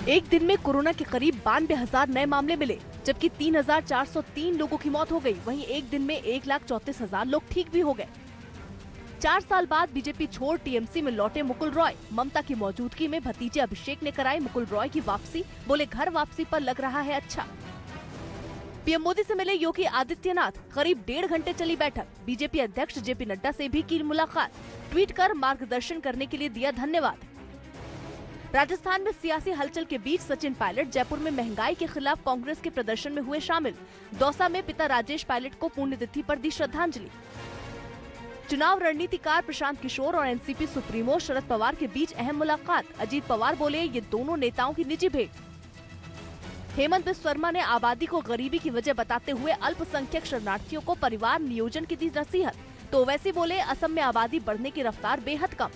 एक दिन में कोरोना के करीब 92,000 नए मामले मिले, जबकि 3,403 लोगों की मौत हो गई। वहीं एक दिन में 1,34,000 लोग ठीक भी हो गए। 4 साल बाद बीजेपी छोड़ टीएमसी में लौटे मुकुल रॉय। ममता की मौजूदगी में भतीजे अभिषेक ने कराई मुकुल रॉय की वापसी। बोले, घर वापसी पर लग रहा है अच्छा। पीएम मोदी से मिले योगी आदित्यनाथ। करीब 1.5 घंटे चली बैठक। बीजेपी अध्यक्ष जेपी नड्डा से भी की मुलाकात। ट्वीट कर मार्गदर्शन करने के लिए दिया धन्यवाद। राजस्थान में सियासी हलचल के बीच सचिन पायलट जयपुर में महंगाई के खिलाफ कांग्रेस के प्रदर्शन में हुए शामिल। दौसा में पिता राजेश पायलट को पुण्यतिथि पर दी श्रद्धांजलि। चुनाव रणनीतिकार प्रशांत किशोर और एनसीपी सुप्रीमो शरद पवार के बीच अहम मुलाकात। अजीत पवार बोले, ये दोनों नेताओं की निजी भेंट। हेमंत बिस्व शर्मा ने आबादी को गरीबी की वजह बताते हुए अल्पसंख्यक शरणार्थियों को परिवार नियोजन की दी नसीहत। तो ओवैसी बोले, असम में आबादी बढ़ने की रफ्तार बेहद कम।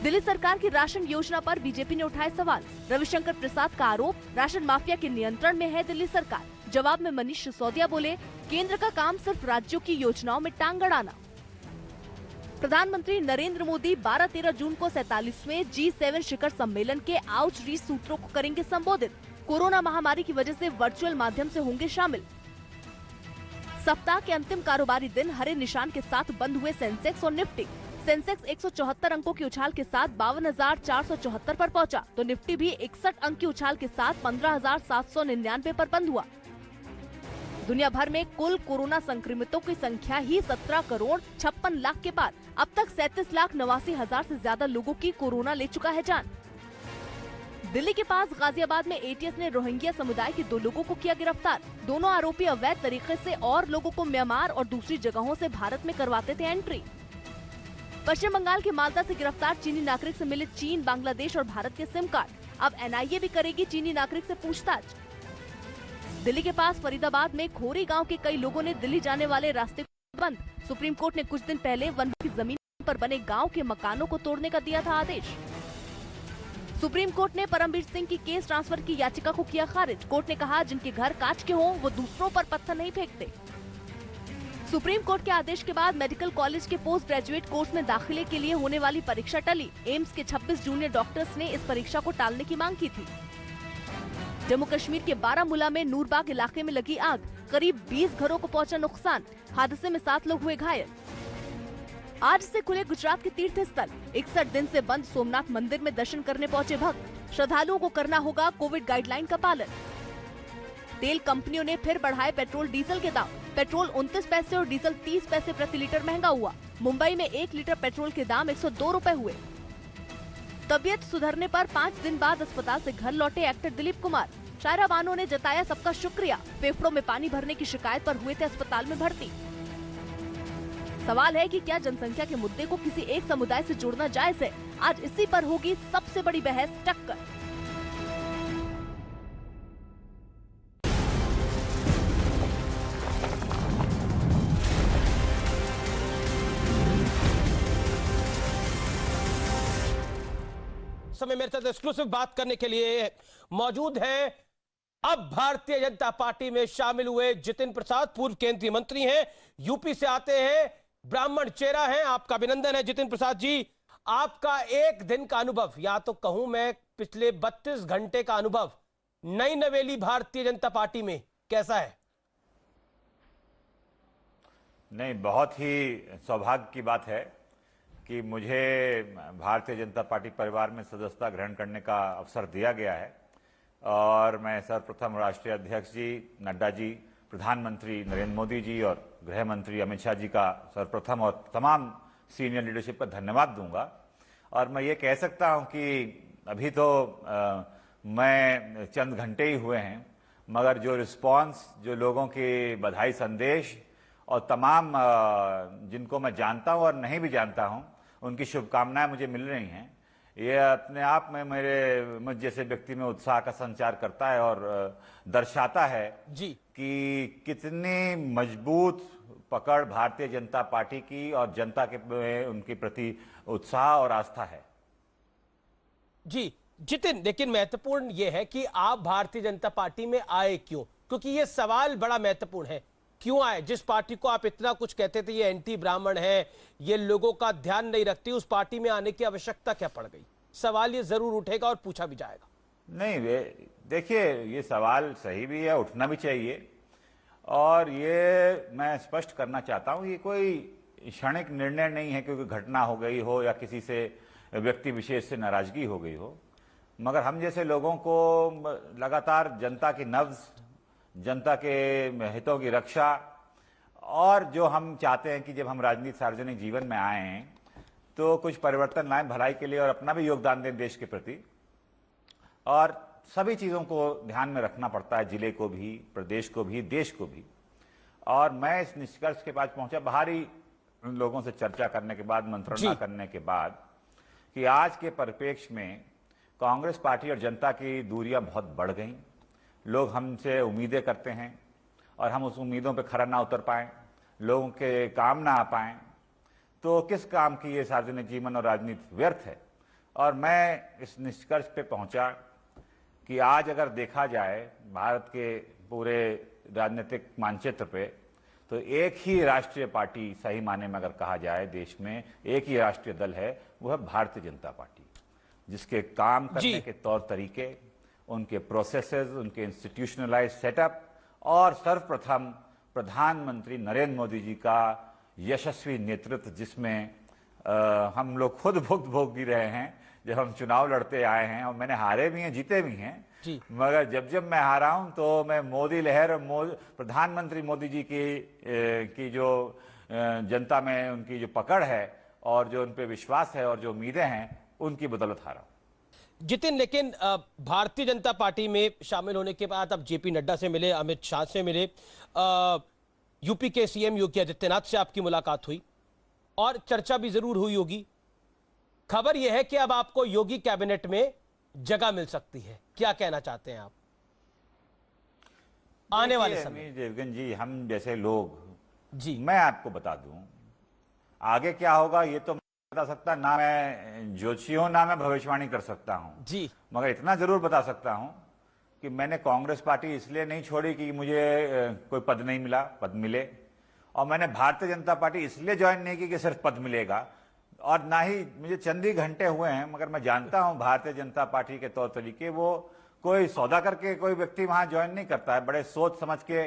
दिल्ली सरकार की राशन योजना पर बीजेपी ने उठाए सवाल। रविशंकर प्रसाद का आरोप, राशन माफिया के नियंत्रण में है दिल्ली सरकार। जवाब में मनीष सिसोदिया बोले, केंद्र का काम सिर्फ राज्यों की योजनाओं में टांग अड़ाना। प्रधानमंत्री नरेंद्र मोदी 12-13 जून को 47वें G7 शिखर सम्मेलन के आउटरीच सूत्रों को करेंगे संबोधित। कोरोना महामारी की वजह से वर्चुअल माध्यम से होंगे शामिल। सप्ताह के अंतिम कारोबारी दिन हरे निशान के साथ बंद हुए सेंसेक्स और निफ्टी। सेंसेक्स 174 अंकों की उछाल के साथ 52,474 पर पहुंचा, तो निफ्टी भी 61 अंक की उछाल के साथ 15,799 पर बंद हुआ। दुनिया भर में कुल कोरोना संक्रमितों की संख्या ही 17,56,00,000 के पार। अब तक 37,89,000 से ज्यादा लोगों की कोरोना ले चुका है जान। दिल्ली के पास गाजियाबाद में एटीएस ने रोहिंग्या समुदाय के 2 लोगों को किया गिरफ्तार। दोनों आरोपी अवैध तरीके से और लोगों को म्यांमार और दूसरी जगहों से भारत में करवाते थे एंट्री। पश्चिम बंगाल के मालदा से गिरफ्तार चीनी नागरिक से मिले चीन, बांग्लादेश और भारत के सिम कार्ड। अब एनआईए भी करेगी चीनी नागरिक से पूछताछ। दिल्ली के पास फरीदाबाद में खोरी गांव के कई लोगों ने दिल्ली जाने वाले रास्ते को बंद। सुप्रीम कोर्ट ने कुछ दिन पहले वन की जमीन पर बने गांव के मकानों को तोड़ने का दिया था आदेश। सुप्रीम कोर्ट ने परमवीर सिंह की केस ट्रांसफर की याचिका को किया खारिज। कोर्ट ने कहा, जिनके घर कांच के हों वो दूसरों पर पत्थर नहीं फेंकते। सुप्रीम कोर्ट के आदेश के बाद मेडिकल कॉलेज के पोस्ट ग्रेजुएट कोर्स में दाखिले के लिए होने वाली परीक्षा टली। एम्स के 26 जूनियर डॉक्टर्स ने इस परीक्षा को टालने की मांग की थी। जम्मू कश्मीर के बारामूला में नूरबाग इलाके में लगी आग। करीब 20 घरों को पहुंचा नुकसान। हादसे में 7 लोग हुए घायल। आज से खुले गुजरात के तीर्थ स्थल। 61 दिन से बंद सोमनाथ मंदिर में दर्शन करने पहुंचे भक्त। श्रद्धालुओं को करना होगा कोविड गाइडलाइन का पालन। तेल कंपनियों ने फिर बढ़ाए पेट्रोल डीजल के दाम। पेट्रोल 29 पैसे और डीजल 30 पैसे प्रति लीटर महंगा हुआ। मुंबई में 1 लीटर पेट्रोल के दाम 102 रुपए हुए। तबीयत सुधरने पर 5 दिन बाद अस्पताल से घर लौटे एक्टर दिलीप कुमार। शायरा बानो ने जताया सबका शुक्रिया। फेफड़ों में पानी भरने की शिकायत पर हुए थे अस्पताल में भर्ती। सवाल है कि क्या जनसंख्या के मुद्दे को किसी एक समुदाय से जोड़ना जायज है? आज इसी पर होगी सबसे बड़ी बहस, टक्कर। समय मेरे साथ एक्सक्लूसिव बात करने के लिए मौजूद हैं अब भारतीय जनता पार्टी में शामिल हुए जितिन प्रसाद, पूर्व केंद्रीय मंत्री हैं, यूपी से आते हैं, ब्राह्मण चेहरा हैं। आपका अभिनंदन है जितिन प्रसाद जी। आपका एक दिन का अनुभव, या तो कहूं मैं पिछले 32 घंटे का अनुभव नई नवेली भारतीय जनता पार्टी में कैसा है? नहीं, बहुत ही सौभाग्य की बात है कि मुझे भारतीय जनता पार्टी परिवार में सदस्यता ग्रहण करने का अवसर दिया गया है और मैं सर्वप्रथम राष्ट्रीय अध्यक्ष जी नड्डा जी, प्रधानमंत्री नरेंद्र मोदी जी और गृह मंत्री अमित शाह जी का सर्वप्रथम और तमाम सीनियर लीडरशिप का धन्यवाद दूंगा। और मैं ये कह सकता हूं कि अभी तो मैं चंद घंटे ही हुए हैं, मगर जो रिस्पांस, जो लोगों के बधाई संदेश और तमाम जिनको मैं जानता हूं और नहीं भी जानता हूं, उनकी शुभकामनाएं मुझे मिल रही हैं, ये अपने आप में मुझ जैसे व्यक्ति में उत्साह का संचार करता है और दर्शाता है जी कि कितनी मजबूत पकड़ भारतीय जनता पार्टी की और जनता के उनके प्रति उत्साह और आस्था है। जी जितिन, लेकिन महत्वपूर्ण यह है कि आप भारतीय जनता पार्टी में आए क्यों? क्योंकि यह सवाल बड़ा महत्वपूर्ण है। क्यों आए? जिस पार्टी को आप इतना कुछ कहते थे ये एंटी ब्राह्मण है, ये लोगों का ध्यान नहीं रखती, उस पार्टी में आने की आवश्यकता क्या पड़ गई? सवाल ये जरूर उठेगा और पूछा भी जाएगा। नहीं, देखिए, ये सवाल सही भी है, उठना भी चाहिए। और ये मैं स्पष्ट करना चाहता हूं, ये कोई क्षणिक निर्णय नहीं है क्योंकि घटना हो गई हो या किसी से व्यक्ति विशेष से नाराजगी हो गई हो, मगर हम जैसे लोगों को लगातार जनता की नब्ज, जनता के हितों की रक्षा, और जो हम चाहते हैं कि जब हम राजनीति सार्वजनिक जीवन में आए हैं तो कुछ परिवर्तन लाएं भलाई के लिए और अपना भी योगदान दें देश के प्रति, और सभी चीज़ों को ध्यान में रखना पड़ता है, जिले को भी, प्रदेश को भी, देश को भी। और मैं इस निष्कर्ष के पास पहुंचा बाहरी लोगों से चर्चा करने के बाद, मंत्रणा करने के बाद, कि आज के परिप्रेक्ष्य में कांग्रेस पार्टी और जनता की दूरियां बहुत बढ़ गई। लोग हमसे उम्मीदें करते हैं और हम उस उम्मीदों पर खरा ना उतर पाएं, लोगों के काम ना आ पाएं, तो किस काम की ये सार्वजनिक जीवन और राजनीति व्यर्थ है। और मैं इस निष्कर्ष पे पहुंचा कि आज अगर देखा जाए भारत के पूरे राजनीतिक मानचित्र पे, तो एक ही राष्ट्रीय पार्टी, सही माने में अगर कहा जाए देश में एक ही राष्ट्रीय दल है, वो है भारतीय जनता पार्टी, जिसके काम करने के तौर तरीके, उनके प्रोसेसेस, उनके इंस्टीट्यूशनलाइज सेटअप और सर्वप्रथम प्रधानमंत्री नरेंद्र मोदी जी का यशस्वी नेतृत्व, जिसमें हम लोग खुद भोग भी रहे हैं जब हम चुनाव लड़ते आए हैं, और मैंने हारे भी हैं, जीते भी हैं, मगर जब जब मैं हारा हूं तो मैं मोदी लहर और प्रधानमंत्री मोदी जी की जो जनता में उनकी जो पकड़ है और जो उन पे विश्वास है और जो उम्मीदें हैं, उनकी बदौलत हारा हूं। जितिन, लेकिन भारतीय जनता पार्टी में शामिल होने के बाद अब जेपी नड्डा से मिले, अमित शाह से मिले, यूपी के सीएम योगी आदित्यनाथ से आपकी मुलाकात हुई और चर्चा भी जरूर हुई होगी। खबर यह है कि अब आपको योगी कैबिनेट में जगह मिल सकती है, क्या कहना चाहते हैं आप आने वाले समय? देवगन जी, हम जैसे लोग जी, मैं आपको बता दूं आगे क्या होगा ये तो मैं बता सकता ना, मैं ज्योतिषी हूं ना मैं भविष्यवाणी कर सकता हूं जी, मगर इतना जरूर बता सकता हूं कि मैंने कांग्रेस पार्टी इसलिए नहीं छोड़ी कि मुझे कोई पद नहीं मिला, पद मिले, और मैंने भारतीय जनता पार्टी इसलिए ज्वाइन नहीं की कि सिर्फ पद मिलेगा, और ना ही मुझे चंद ही घंटे हुए हैं, मगर मैं जानता हूं भारतीय जनता पार्टी के तौर तरीके। वो कोई सौदा करके कोई व्यक्ति वहां ज्वाइन नहीं करता है, बड़े सोच समझ के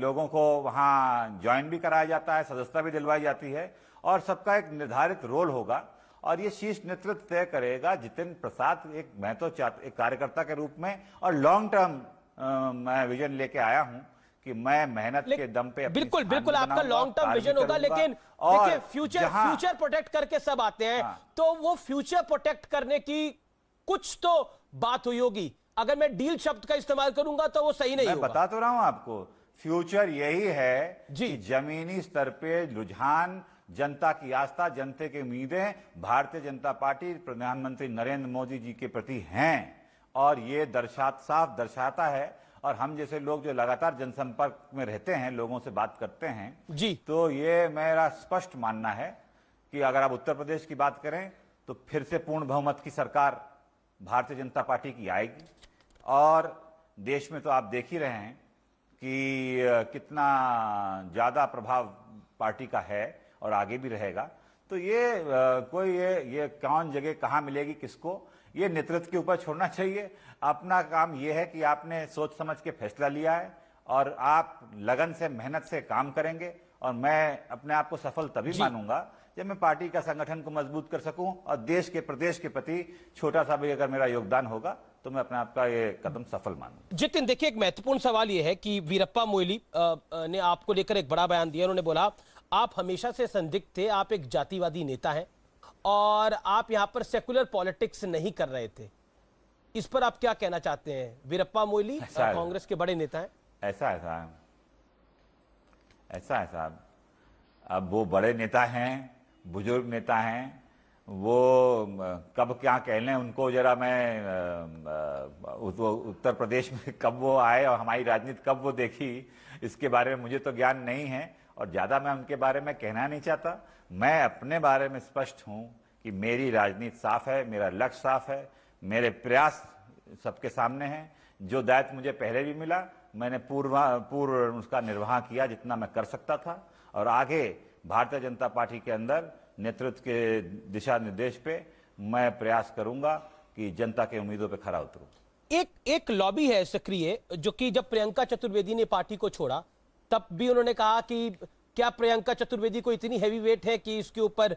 लोगों को वहां ज्वाइन भी कराया जाता है, सदस्यता भी दिलवाई जाती है, और सबका एक निर्धारित रोल होगा, और ये शीर्ष नेतृत्व तय करेगा। जितिन प्रसाद मैं तो एक कार्यकर्ता के रूप में और लॉन्ग टर्म मैं विजन लेके आया हूं कि मैं मेहनत के दम पे बिल्कुल बिल्कुल आपका लॉन्ग टर्म विजन होगा, लेकिन देखिए फ्यूचर प्रोटेक्ट करके सब आते हैं, तो वो फ्यूचर प्रोटेक्ट करने की कुछ तो बात हुई होगी। अगर मैं डील शब्द का इस्तेमाल करूंगा तो वो सही नहीं होगा। मैं बता तो रहा हूं आपको, फ्यूचर यही है कि जमीनी स्तर पे रुझान, जनता की आस्था, जनता की उम्मीदें भारतीय जनता पार्टी प्रधानमंत्री नरेंद्र मोदी जी के प्रति हैं, और ये साफ दर्शाता है। और हम जैसे लोग जो लगातार जनसंपर्क में रहते हैं, लोगों से बात करते हैं जी, तो ये मेरा स्पष्ट मानना है कि अगर आप उत्तर प्रदेश की बात करें तो फिर से पूर्ण बहुमत की सरकार भारतीय जनता पार्टी की आएगी, और देश में तो आप देख ही रहे हैं कि कितना ज्यादा प्रभाव पार्टी का है और आगे भी रहेगा। तो ये कौन जगह कहां मिलेगी किसको, ये नेतृत्व के ऊपर छोड़ना चाहिए। अपना काम ये है कि आपने सोच समझ के फैसला लिया है और आप लगन से, मेहनत से काम करेंगे, और मैं अपने आप को सफल तभी मानूंगा जब मैं पार्टी का संगठन को मजबूत कर सकूं, और देश के, प्रदेश के प्रति छोटा सा भी अगर मेरा योगदान होगा तो मैं अपने आप का ये कदम सफल मानूंगा। जितिन, देखिए एक महत्वपूर्ण सवाल ये है कि वीरप्पा मोइली ने आपको लेकर एक बड़ा बयान दिया। उन्होंने बोला आप हमेशा से संदिग्ध थे, आप एक जातिवादी नेता हैं और आप यहां पर सेकुलर पॉलिटिक्स नहीं कर रहे थे। इस पर आप क्या कहना चाहते हैं? वीरप्पा मोइली कांग्रेस के बड़े नेता हैं। ऐसा है साहब, अब वो बड़े नेता हैं, बुजुर्ग नेता हैं, वो कब क्या कह लें उनको, जरा मैं उत्तर प्रदेश में कब वो आए और हमारी राजनीति कब वो देखी, इसके बारे में मुझे तो ज्ञान नहीं है और ज्यादा मैं उनके बारे में कहना नहीं चाहता। मैं अपने बारे में स्पष्ट हूं कि मेरी राजनीति साफ है, मेरा लक्ष्य साफ है, मेरे प्रयास सबके सामने हैं। जो दायित्व मुझे पहले भी मिला, मैंने पूर्व उसका निर्वाह किया जितना मैं कर सकता था, और आगे भारतीय जनता पार्टी के अंदर नेतृत्व के दिशा निर्देश पे मैं प्रयास करूंगा कि जनता के उम्मीदों पे खरा उतरूं। एक लॉबी है सक्रिय, जो कि जब प्रियंका चतुर्वेदी ने पार्टी को छोड़ा तब भी उन्होंने कहा कि क्या प्रियंका चतुर्वेदी को इतनी हैवी वेट है कि इसके ऊपर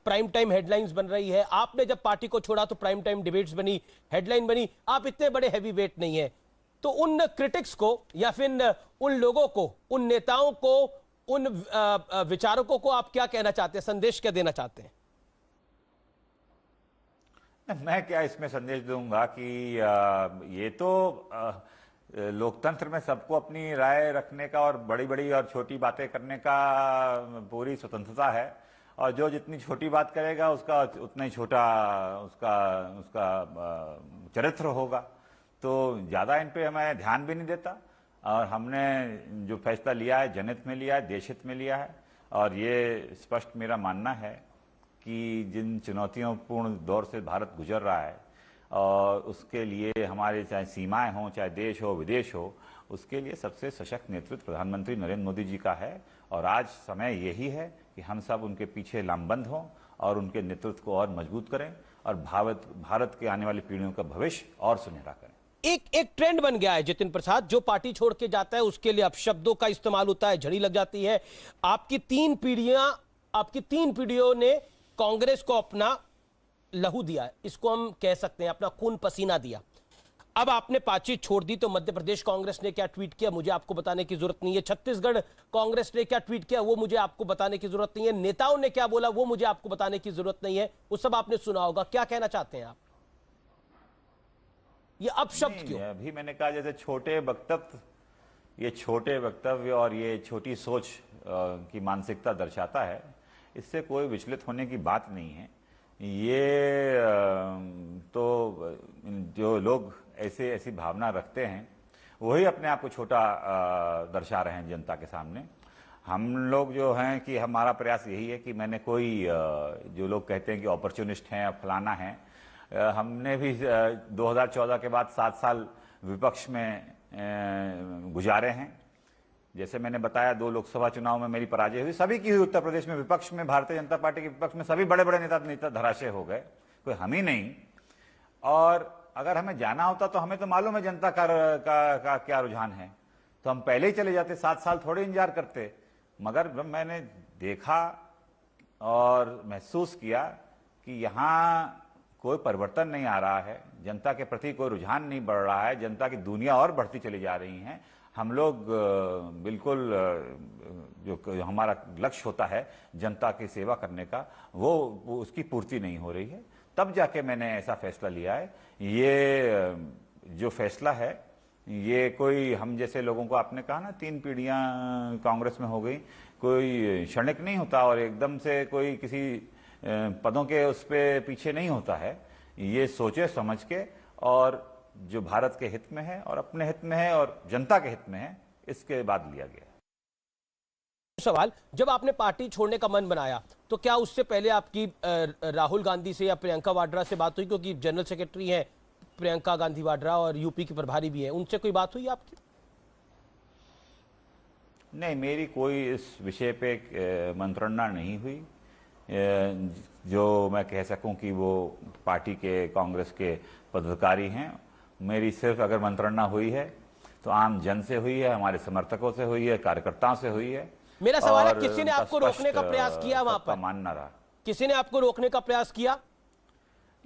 प्राइम टाइम हेडलाइंस बन रही है। आपने जब पार्टी को छोड़ा तो प्राइम टाइम डिबेट्स बनी, हेडलाइन बनी, आप इतने बड़े हैवी वेट नहीं है। तो उन क्रिटिक्स को या फिर उन लोगों को, उन नेताओं को, उन विचारकों को आप क्या कहना चाहते हैं, संदेश क्या देना चाहते हैं? मैं क्या इसमें संदेश दूंगा कि ये तो लोकतंत्र में सबको अपनी राय रखने का और बड़ी बड़ी और छोटी बातें करने का पूरी स्वतंत्रता है, और जो जितनी छोटी बात करेगा उसका उतना ही छोटा उसका उसका चरित्र होगा। तो ज़्यादा इन पे मैं ध्यान भी नहीं देता, और हमने जो फैसला लिया है जनहित में लिया है, देशहित में लिया है, और ये स्पष्ट मेरा मानना है कि जिन चुनौतियोंपूर्ण दौर से भारत गुजर रहा है और उसके लिए हमारे चाहे सीमाएं हों, चाहे देश हो, विदेश हो, उसके लिए सबसे सशक्त नेतृत्व प्रधानमंत्री नरेंद्र मोदी जी का है। और आज समय यही है कि हम सब उनके पीछे लामबंद हों और उनके नेतृत्व को और मजबूत करें और भारत के आने वाली पीढ़ियों का भविष्य और सुनहरा करें। एक ट्रेंड बन गया है जितिन प्रसाद, जो पार्टी छोड़ के जाता है उसके लिए अपशब्दों का इस्तेमाल होता है, झड़ी लग जाती है। आपकी तीन पीढ़ियों ने कांग्रेस को अपना लहू दिया, इसको हम कह सकते हैं, अपना खून पसीना दिया। अब आपने पार्टी छोड़ दी तो मध्य प्रदेश कांग्रेस ने क्या ट्वीट किया मुझे आपको बताने की जरूरत नहीं है, छत्तीसगढ़ कांग्रेस ने क्या ट्वीट किया वो मुझे आपको बताने की जरूरत नहीं है, नेताओं ने क्या बोला वो मुझे आपको बताने की जरूरत नहीं है, वो सब आपने सुना होगा। क्या कहना चाहते हैं आप? ये अपशब्द क्यों? अभी मैंने कहा जैसे ये छोटे वक्तव्य और ये छोटी सोच की मानसिकता दर्शाता है, इससे कोई विचलित होने की बात नहीं है। ये तो जो लोग ऐसी भावना रखते हैं वही अपने आप को छोटा दर्शा रहे हैं जनता के सामने। हम लोग जो हैं कि हमारा प्रयास यही है कि मैंने कोई जो लोग कहते हैं कि अपॉर्चुनिस्ट हैं, फलाना है, हमने भी 2014 के बाद 7 साल विपक्ष में गुजारे हैं। जैसे मैंने बताया 2 लोकसभा चुनाव में मेरी पराजय हुई, सभी की हुई उत्तर प्रदेश में। विपक्ष में, भारतीय जनता पार्टी के विपक्ष में सभी बड़े बड़े नेता धराशय हो गए, कोई हम ही नहीं। और अगर हमें जाना होता तो हमें तो मालूम है जनता का क्या रुझान है, तो हम पहले ही चले जाते, 7 साल थोड़े इंतजार करते। मगर जब मैंने देखा और महसूस किया कि यहाँ कोई परिवर्तन नहीं आ रहा है, जनता के प्रति कोई रुझान नहीं बढ़ रहा है, जनता की दुनिया और बढ़ती चली जा रही है, हम लोग बिल्कुल जो हमारा लक्ष्य होता है जनता की सेवा करने का, वो उसकी पूर्ति नहीं हो रही है, तब जाके मैंने ऐसा फैसला लिया है। ये जो फैसला है ये कोई हम जैसे लोगों को, आपने कहा ना 3 पीढ़ियां कांग्रेस में हो गई, कोई क्षणिक नहीं होता और एकदम से कोई किसी पदों के उस पे पीछे नहीं होता है। ये सोचे समझ के और जो भारत के हित में है और अपने हित में है और जनता के हित में है, इसके बाद लिया गया। सवाल, जब आपने पार्टी छोड़ने का मन बनाया तो क्या उससे पहले आपकी राहुल गांधी से या प्रियंका वाड्रा से बात हुई? क्योंकि जनरल सेक्रेटरी हैं प्रियंका गांधी वाड्रा और यूपी की प्रभारी भी हैं, उनसे कोई बात हुई आपकी? नहीं, मेरी कोई इस विषय पे मंत्रणा नहीं हुई जो मैं कह सकूं कि वो पार्टी के, कांग्रेस के पदाधिकारी हैं। मेरी सिर्फ अगर मंत्रणा हुई है तो आम जन से हुई है, हमारे समर्थकों से हुई है, कार्यकर्ताओं से हुई है। मेरा सवाल है, किसी ने आपको रोकने का प्रयास किया वहां पर? मानना रहा, किसी ने आपको रोकने का प्रयास किया?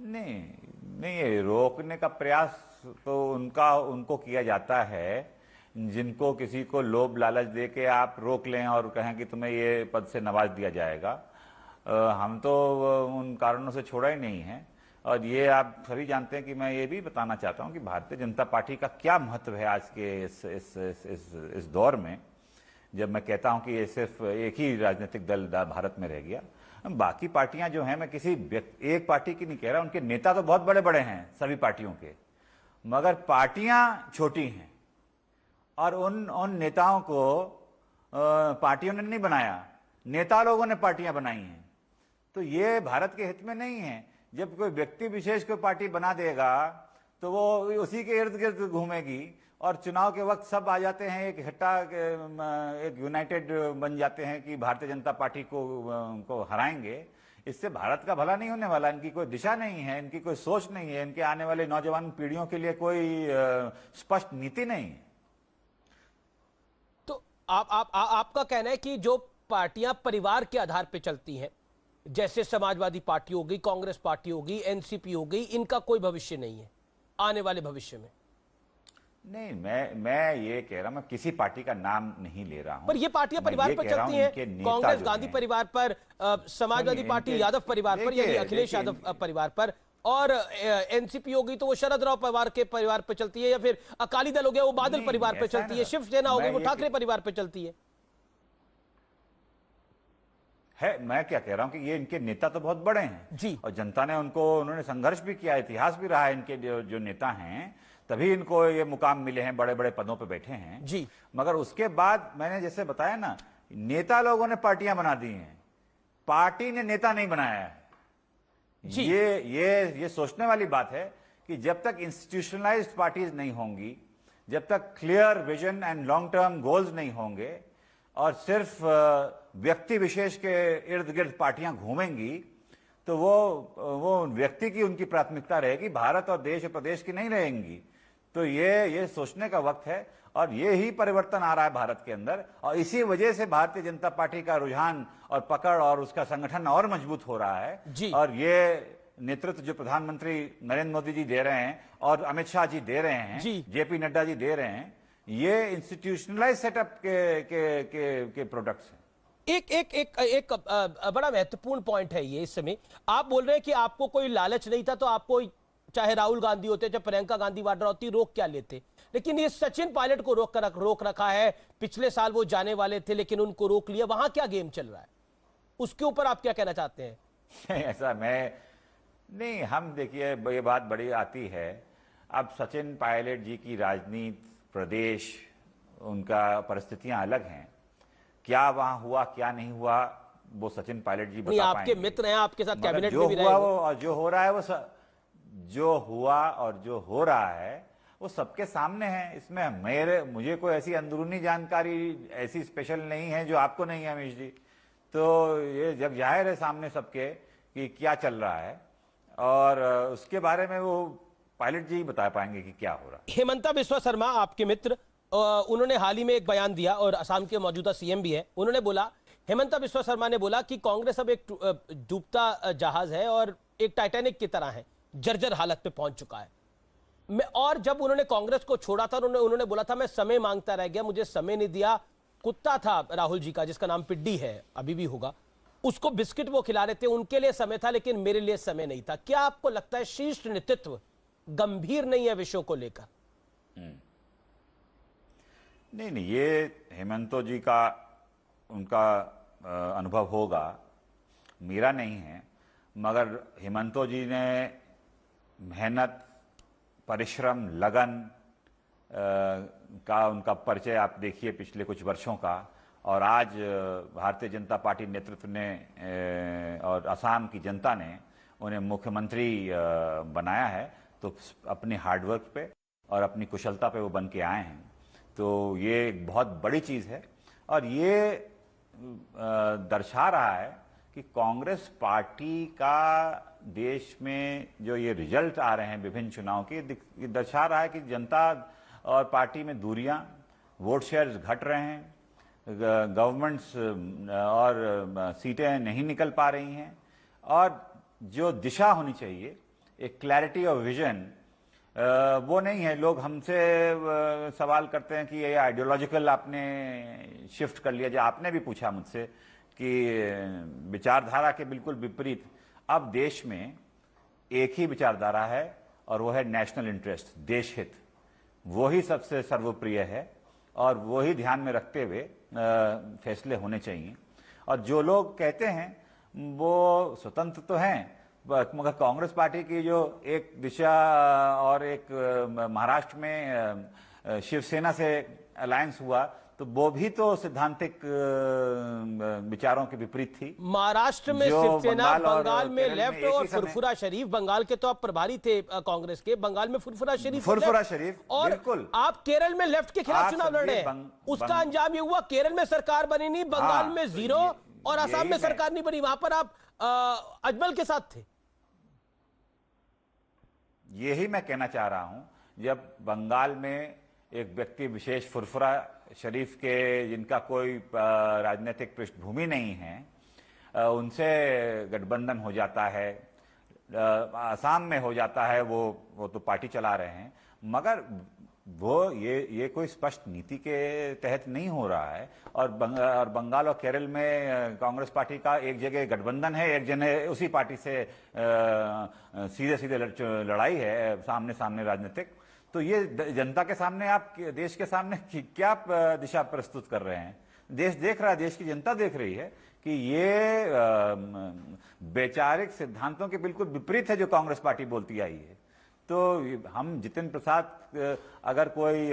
नहीं, रोकने का प्रयास तो उनको किया जाता है जिनको किसी को लोभ लालच दे के आप रोक लें और कहें कि तुम्हें ये पद से नवाज दिया जाएगा। हम तो उन कारणों से छोड़ा ही नहीं है। और ये आप सभी जानते हैं कि मैं ये भी बताना चाहता हूं कि भारतीय जनता पार्टी का क्या महत्व है आज के इस दौर में, जब मैं कहता हूं कि ये सिर्फ एक ही राजनीतिक दल भारत में रह गया। बाकी पार्टियां जो हैं, मैं किसी एक पार्टी की नहीं कह रहा, उनके नेता तो बहुत बड़े बड़े हैं सभी पार्टियों के, मगर पार्टियां छोटी हैं और उन नेताओं को पार्टियों ने नहीं बनाया, नेता लोगों ने पार्टियां बनाई हैं। तो ये भारत के हित में नहीं है। जब कोई व्यक्ति विशेष कोई पार्टी बना देगा तो वो उसी के इर्द गिर्द घूमेगी और चुनाव के वक्त सब आ जाते हैं, एक यूनाइटेड बन जाते हैं कि भारतीय जनता पार्टी को हराएंगे। इससे भारत का भला नहीं होने वाला। इनकी कोई दिशा नहीं है, इनकी कोई सोच नहीं है, इनके आने वाले नौजवान पीढ़ियों के लिए कोई स्पष्ट नीति नहीं है। तो आपका कहना है कि जो पार्टियां परिवार के आधार पर चलती हैं, जैसे समाजवादी पार्टी हो गई, कांग्रेस पार्टी हो गई, एनसीपी हो गई, इनका कोई भविष्य नहीं है आने वाले भविष्य में? नहीं, मैं ये कह रहा हूं, मैं किसी पार्टी का नाम नहीं ले रहा हूं, पर ये पार्टियां परिवार पर चलती हैं। कांग्रेस गांधी परिवार पर, समाजवादी पार्टी यादव परिवार पर, यानी अखिलेश यादव परिवार पर, और एनसीपी हो गई तो वो शरद राव पवार के परिवार पर चलती है, या फिर अकाली दल हो गया वो बादल परिवार पर चलती है, शिवसेना हो गई वो ठाकरे परिवार पर चलती है। मैं क्या कह रहा हूं कि ये इनके नेता तो बहुत बड़े हैं जी, और जनता ने उन्होंने संघर्ष भी किया, इतिहास भी रहा है इनके जो नेता हैं, तभी इनको ये मुकाम मिले हैं, बड़े बड़े पदों पे बैठे हैं जी। मगर उसके बाद मैंने जैसे बताया ना, नेता लोगों ने पार्टियां बना दी हैं, पार्टी ने नेता नहीं बनाया है जी। ये सोचने वाली बात है कि जब तक इंस्टीट्यूशनलाइज्ड पार्टीज नहीं होंगी, जब तक clear vision and long term goals नहीं होंगे और सिर्फ व्यक्ति विशेष के इर्द गिर्द पार्टियां घूमेंगी, तो वो व्यक्ति की उनकी प्राथमिकता रहेगी, भारत और देश और प्रदेश की नहीं रहेंगी। तो ये सोचने का वक्त है और ये ही परिवर्तन आ रहा है भारत के अंदर, और इसी वजह से भारतीय जनता पार्टी का रुझान और पकड़ और उसका संगठन और मजबूत हो रहा है जी। और ये नेतृत्व जो प्रधानमंत्री नरेंद्र मोदी जी दे रहे हैं और अमित शाह जी दे रहे हैं, जेपी नड्डा जी दे रहे हैं, ये इंस्टीट्यूशनलाइज सेटअप के प्रोडक्ट्स हैं। एक बड़ा महत्वपूर्ण पॉइंट है ये। इस समय आप बोल रहे हैं कि आपको कोई लालच नहीं था तो आपको चाहे राहुल गांधी होते, चाहे प्रियंका गांधी वाड्रा होती, रोक क्या लेते, लेकिन ये सचिन पायलट को रोक रखा है। पिछले साल वो जाने वाले थे लेकिन उनको रोक लिया। वहां क्या गेम चल रहा है, उसके ऊपर आप क्या कहना चाहते हैं? ऐसा नहीं, हम देखिए ये बात बड़ी आती है। अब सचिन पायलट जी की राजनीति, प्रदेश, उनका परिस्थितियां अलग हैं। क्या वहां हुआ क्या नहीं हुआ वो सचिन पायलट जी बता आपके पाएंगे। मित्र हैं, आपके साथ कैबिनेट में भी रहे। और जो हो रहा है वो जो हुआ और जो हो रहा है वो सबके सामने है। इसमें मुझे कोई ऐसी अंदरूनी जानकारी ऐसी स्पेशल नहीं है जो आपको नहीं है अमीश जी। तो ये जग जाहिर है सामने सबके कि क्या चल रहा है, और उसके बारे में वो पायलट जी बता पाएंगे कि क्या हो रहा है। हेमंता बिस्वा शर्मा आपके मित्र, उन्होंने हाल ही में एक बयान दिया, और असम के मौजूदा सीएम भी है। उन्होंने बोला, हेमंता बिस्वा शर्मा ने बोला कि कांग्रेस अब एक डूबता जहाज है और एक टाइटैनिक की तरह है, जर्जर हालत पे पहुंच चुका है। और जब उन्होंने कांग्रेस को छोड़ा था उन्होंने बोला था मैं समय मांगता रह गया, मुझे समय नहीं दिया। कुत्ता था राहुल जी का जिसका नाम पिड्डी है, अभी भी होगा, उसको बिस्किट वो खिला रहे थे, उनके लिए समय था लेकिन मेरे लिए समय नहीं था। क्या आपको लगता है शीर्ष नेतृत्व गंभीर नहीं है विषयों को लेकर? नहीं, ये हेमंतो जी का उनका अनुभव होगा, मेरा नहीं है। मगर हेमंतो जी ने मेहनत, परिश्रम, लगन का उनका परिचय आप देखिए पिछले कुछ वर्षों का, और आज भारतीय जनता पार्टी नेतृत्व ने और असम की जनता ने उन्हें मुख्यमंत्री बनाया है। तो अपने हार्डवर्क पे और अपनी कुशलता पे वो बन के आए हैं। तो ये एक बहुत बड़ी चीज़ है, और ये दर्शा रहा है कि कांग्रेस पार्टी का देश में जो ये रिजल्ट आ रहे हैं विभिन्न चुनाव के, ये दर्शा रहा है कि जनता और पार्टी में दूरियां, वोट शेयर्स घट रहे हैं, गवर्नमेंट्स और सीटें नहीं निकल पा रही हैं, और जो दिशा होनी चाहिए, एक क्लैरिटी ऑफ विजन, वो नहीं है। लोग हमसे सवाल करते हैं कि ये आइडियोलॉजिकल आपने शिफ्ट कर लिया। जो आपने भी पूछा मुझसे कि विचारधारा के बिल्कुल विपरीत अब देश में एक ही विचारधारा है, और वो है नेशनल इंटरेस्ट, देश हित। वो ही सबसे सर्वप्रिय है और वो ही ध्यान में रखते हुए फैसले होने चाहिए। और जो लोग कहते हैं वो स्वतंत्र तो हैं, मगर कांग्रेस पार्टी की जो एक दिशा और एक महाराष्ट्र में शिवसेना से अलायंस हुआ, तो वो भी तो सिद्धांतिक विचारों के विपरीत थी। महाराष्ट्र में शिवसेना, बंगाल में लेफ्ट, और फुरफुरा शरीफ, बंगाल के तो आप प्रभारी थे कांग्रेस के, बंगाल में फुरफुरा शरीफ, और बिल्कुल आप केरल में लेफ्ट के खिलाफ चुनाव लड़ रहे हैं। उसका अंजाम ये हुआ, केरल में सरकार बनी नहीं, बंगाल में जीरो, और असम में सरकार नहीं बनी, वहां पर आप अजमल के साथ थे। यही मैं कहना चाह रहा हूं, जब बंगाल में एक व्यक्ति विशेष फुरफुरा शरीफ के, जिनका कोई राजनीतिक पृष्ठभूमि नहीं है, उनसे गठबंधन हो जाता है, असम में हो जाता है, वो तो पार्टी चला रहे हैं, मगर वो ये कोई स्पष्ट नीति के तहत नहीं हो रहा है। और बंगाल और केरल में कांग्रेस पार्टी का एक जगह गठबंधन है, एक जगह उसी पार्टी से सीधे सीधे लड़ाई है, सामने सामने राजनीतिक। तो ये जनता के सामने, आप देश के सामने क्या दिशा प्रस्तुत कर रहे हैं? देश देख रहा है, देश की जनता देख रही है कि ये वैचारिक सिद्धांतों के बिल्कुल विपरीत है जो कांग्रेस पार्टी बोलती आई है। तो हम जितिन प्रसाद अगर कोई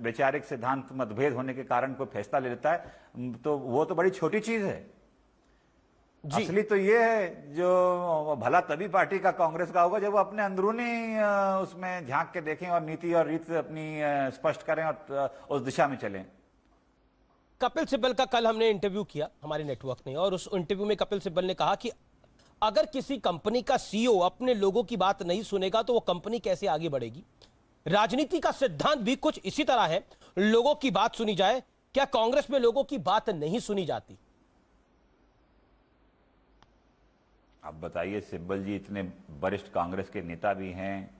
वैचारिक सिद्धांत मतभेद होने के कारण कोई फैसला ले लेता है तो वो तो बड़ी छोटी चीज है। असली तो ये है जो भला तभी पार्टी का, कांग्रेस का होगा जब वो अपने अंदरूनी उसमें झांक के देखें और नीति और रीत अपनी स्पष्ट करें और उस दिशा में चलें। कपिल सिब्बल का कल हमने इंटरव्यू किया हमारे नेटवर्क ने, और उस इंटरव्यू में कपिल सिब्बल ने कहा कि अगर किसी कंपनी का सीईओ अपने लोगों की बात नहीं सुनेगा तो वो कंपनी कैसे आगे बढ़ेगी। राजनीति का सिद्धांत भी कुछ इसी तरह है, लोगों की बात सुनी जाए। क्या कांग्रेस में लोगों की बात नहीं सुनी जाती? आप बताइए, सिब्बल जी इतने वरिष्ठ कांग्रेस के नेता भी हैं,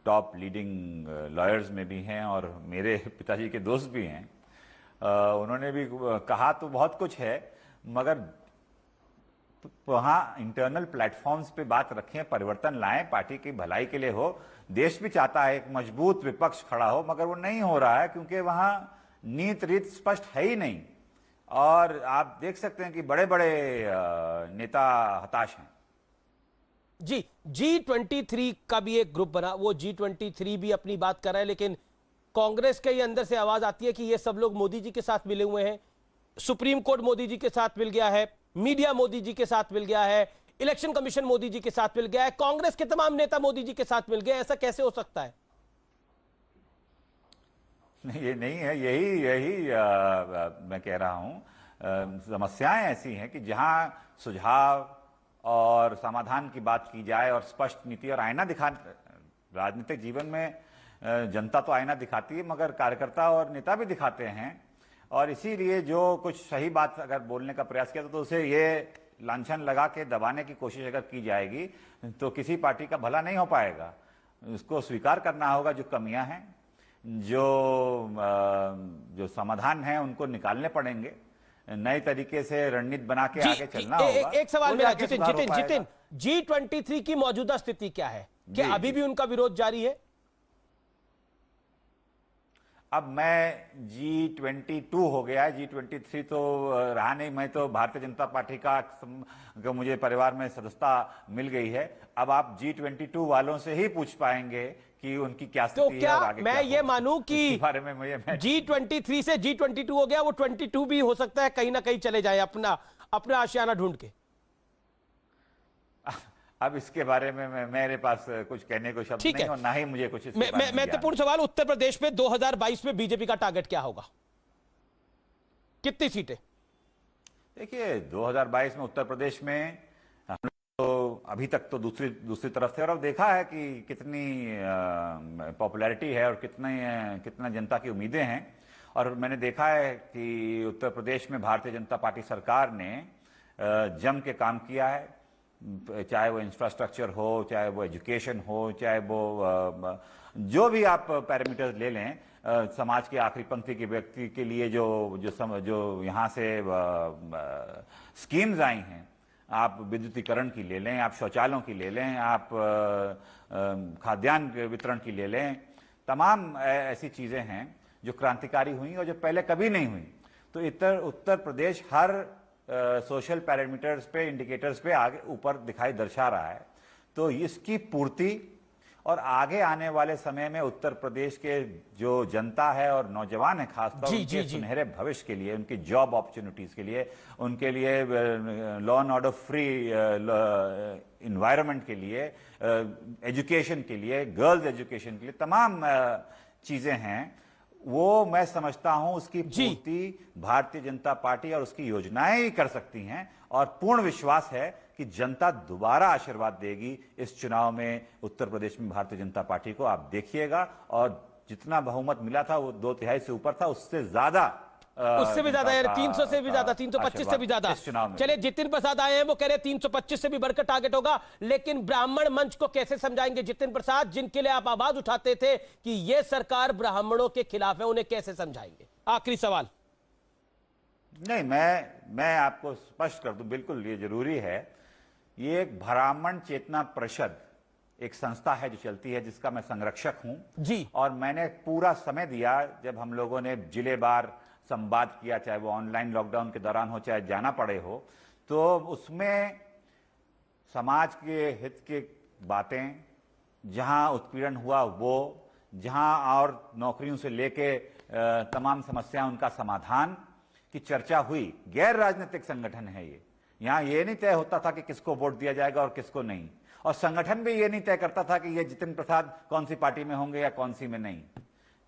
टॉप लीडिंग लॉयर्स में भी हैं और मेरे पिताजी के दोस्त भी हैं। उन्होंने भी कहा तो बहुत कुछ है, मगर वहां इंटरनल प्लेटफॉर्म्स पे बात रखें, परिवर्तन लाएं, पार्टी की भलाई के लिए हो। देश भी चाहता है एक मजबूत विपक्ष खड़ा हो, मगर वो नहीं हो रहा है क्योंकि वहां नीति रीत स्पष्ट है ही नहीं। और आप देख सकते हैं कि बड़े बड़े नेता हताश हैं। जी, G23 का भी एक ग्रुप बना, वो G23 भी अपनी बात कर रहा है, लेकिन कांग्रेस के अंदर से आवाज आती है कि ये सब लोग मोदी जी के साथ मिले हुए हैं, सुप्रीम कोर्ट मोदी जी के साथ मिल गया है, मीडिया मोदी जी के साथ मिल गया है, इलेक्शन कमीशन मोदी जी के साथ मिल गया है, कांग्रेस के तमाम नेता मोदी जी के साथ मिल गए। ऐसा कैसे हो सकता है? ये नहीं है, यही मैं कह रहा हूं। समस्याएं ऐसी हैं कि जहां सुझाव और समाधान की बात की जाए और स्पष्ट नीति और आईना दिखा, राजनीतिक जीवन में जनता तो आईना दिखाती है मगर कार्यकर्ता और नेता भी दिखाते हैं। और इसीलिए जो कुछ सही बात अगर बोलने का प्रयास किया तो उसे ये लांछन लगा के दबाने की कोशिश अगर की जाएगी तो किसी पार्टी का भला नहीं हो पाएगा। उसको स्वीकार करना होगा जो कमियां हैं, जो समाधान है उनको निकालने पड़ेंगे, नए तरीके से रणनीति बना के आगे चलना होगा। एक सवाल मेरा, जितिन, G23 की मौजूदा स्थिति क्या है? क्या अभी भी उनका विरोध जारी है? अब मैं G22 हो गया है, G23 तो रहा नहीं। मैं तो भारतीय जनता पार्टी का मुझे परिवार में सदस्यता मिल गई है। अब आप G22 वालों से ही पूछ पाएंगे कि उनकी क्या स्थिति तो क्या है और आगे मैं ये मानूं कि बारे में मुझे G23 से G22 हो गया, वो 22 भी हो सकता है कहीं ना कहीं चले जाए अपना आशियाना ढूंढ के? अब इसके बारे में मेरे पास कुछ कहने को शब्द नहीं और ना ही मुझे कुछ महत्वपूर्ण सवाल, उत्तर प्रदेश में 2022 में बीजेपी का टारगेट क्या होगा? कितनी सीटें? देखिए, 2022 में उत्तर प्रदेश में हम तो अभी तक तो दूसरी तरफ थे और अब देखा है कि कितनी पॉपुलैरिटी है और कितना जनता की उम्मीदें हैं। और मैंने देखा है कि उत्तर प्रदेश में भारतीय जनता पार्टी सरकार ने जम के काम किया है, चाहे वो इंफ्रास्ट्रक्चर हो, चाहे वो एजुकेशन हो, चाहे वो जो भी आप पैरामीटर्स ले लें, समाज के आखिरी पंक्ति के व्यक्ति के लिए जो यहाँ से स्कीम्स आई हैं, आप विद्युतीकरण की ले लें, आप शौचालयों की ले लें, आप खाद्यान्न वितरण की ले लें, तमाम ऐसी चीजें हैं जो क्रांतिकारी हुई और जो पहले कभी नहीं हुई। तो उत्तर प्रदेश हर सोशल पैरामीटर्स पे, इंडिकेटर्स पे आगे ऊपर दिखाई दर्शा रहा है। तो इसकी पूर्ति और आगे आने वाले समय में उत्तर प्रदेश के जो जनता है और नौजवान है, खासतौर उनके सुनहरे भविष्य के लिए, उनकी जॉब अपॉर्चुनिटीज के लिए, उनके लिए law and order free environment के लिए, एजुकेशन के लिए, गर्ल्स एजुकेशन के लिए, तमाम चीजें हैं, वो मैं समझता हूं उसकी पूर्ति भारतीय जनता पार्टी और उसकी योजनाएं ही कर सकती हैं, और पूर्ण विश्वास है कि जनता दोबारा आशीर्वाद देगी इस चुनाव में उत्तर प्रदेश में भारतीय जनता पार्टी को। आप देखिएगा, और जितना बहुमत मिला था वो 2/3 से ऊपर था, उससे ज्यादा उससे भी ज्यादा यार 300 से भी ज्यादा, 325 से भी ज्यादा। चलिए जितिन प्रसाद आए हैं, वो कह रहे 325 से भी बढ़कर टारगेट होगा, लेकिन ब्राह्मण मंच को कैसे समझाएंगे जितिन प्रसाद, जिनके लिए आप आवाज उठाते थे कि ये सरकार ब्राह्मणों के खिलाफ है, उन्हें कैसे समझाएंगे? आखिरी सवाल। नहीं, मैं आपको स्पष्ट कर दूं, बिल्कुल ये जरूरी है। ये एक ब्राह्मण चेतना परिषद एक संस्था है जो चलती है, जिसका मैं संरक्षक हूं जी, और मैंने पूरा समय दिया। जब हम लोगों ने जिलेवार संवाद किया, चाहे वो ऑनलाइन लॉकडाउन के दौरान हो चाहे जाना पड़े हो, तो उसमें समाज के हित की बातें, जहां उत्पीड़न हुआ वो, जहां और नौकरियों से लेके तमाम समस्या उनका समाधान की चर्चा हुई। गैर राजनीतिक संगठन है ये, यहां ये नहीं तय होता था कि किसको वोट दिया जाएगा और किसको नहीं, और संगठन भी ये नहीं तय करता था कि ये जितिन प्रसाद कौन सी पार्टी में होंगे या कौन सी में नहीं।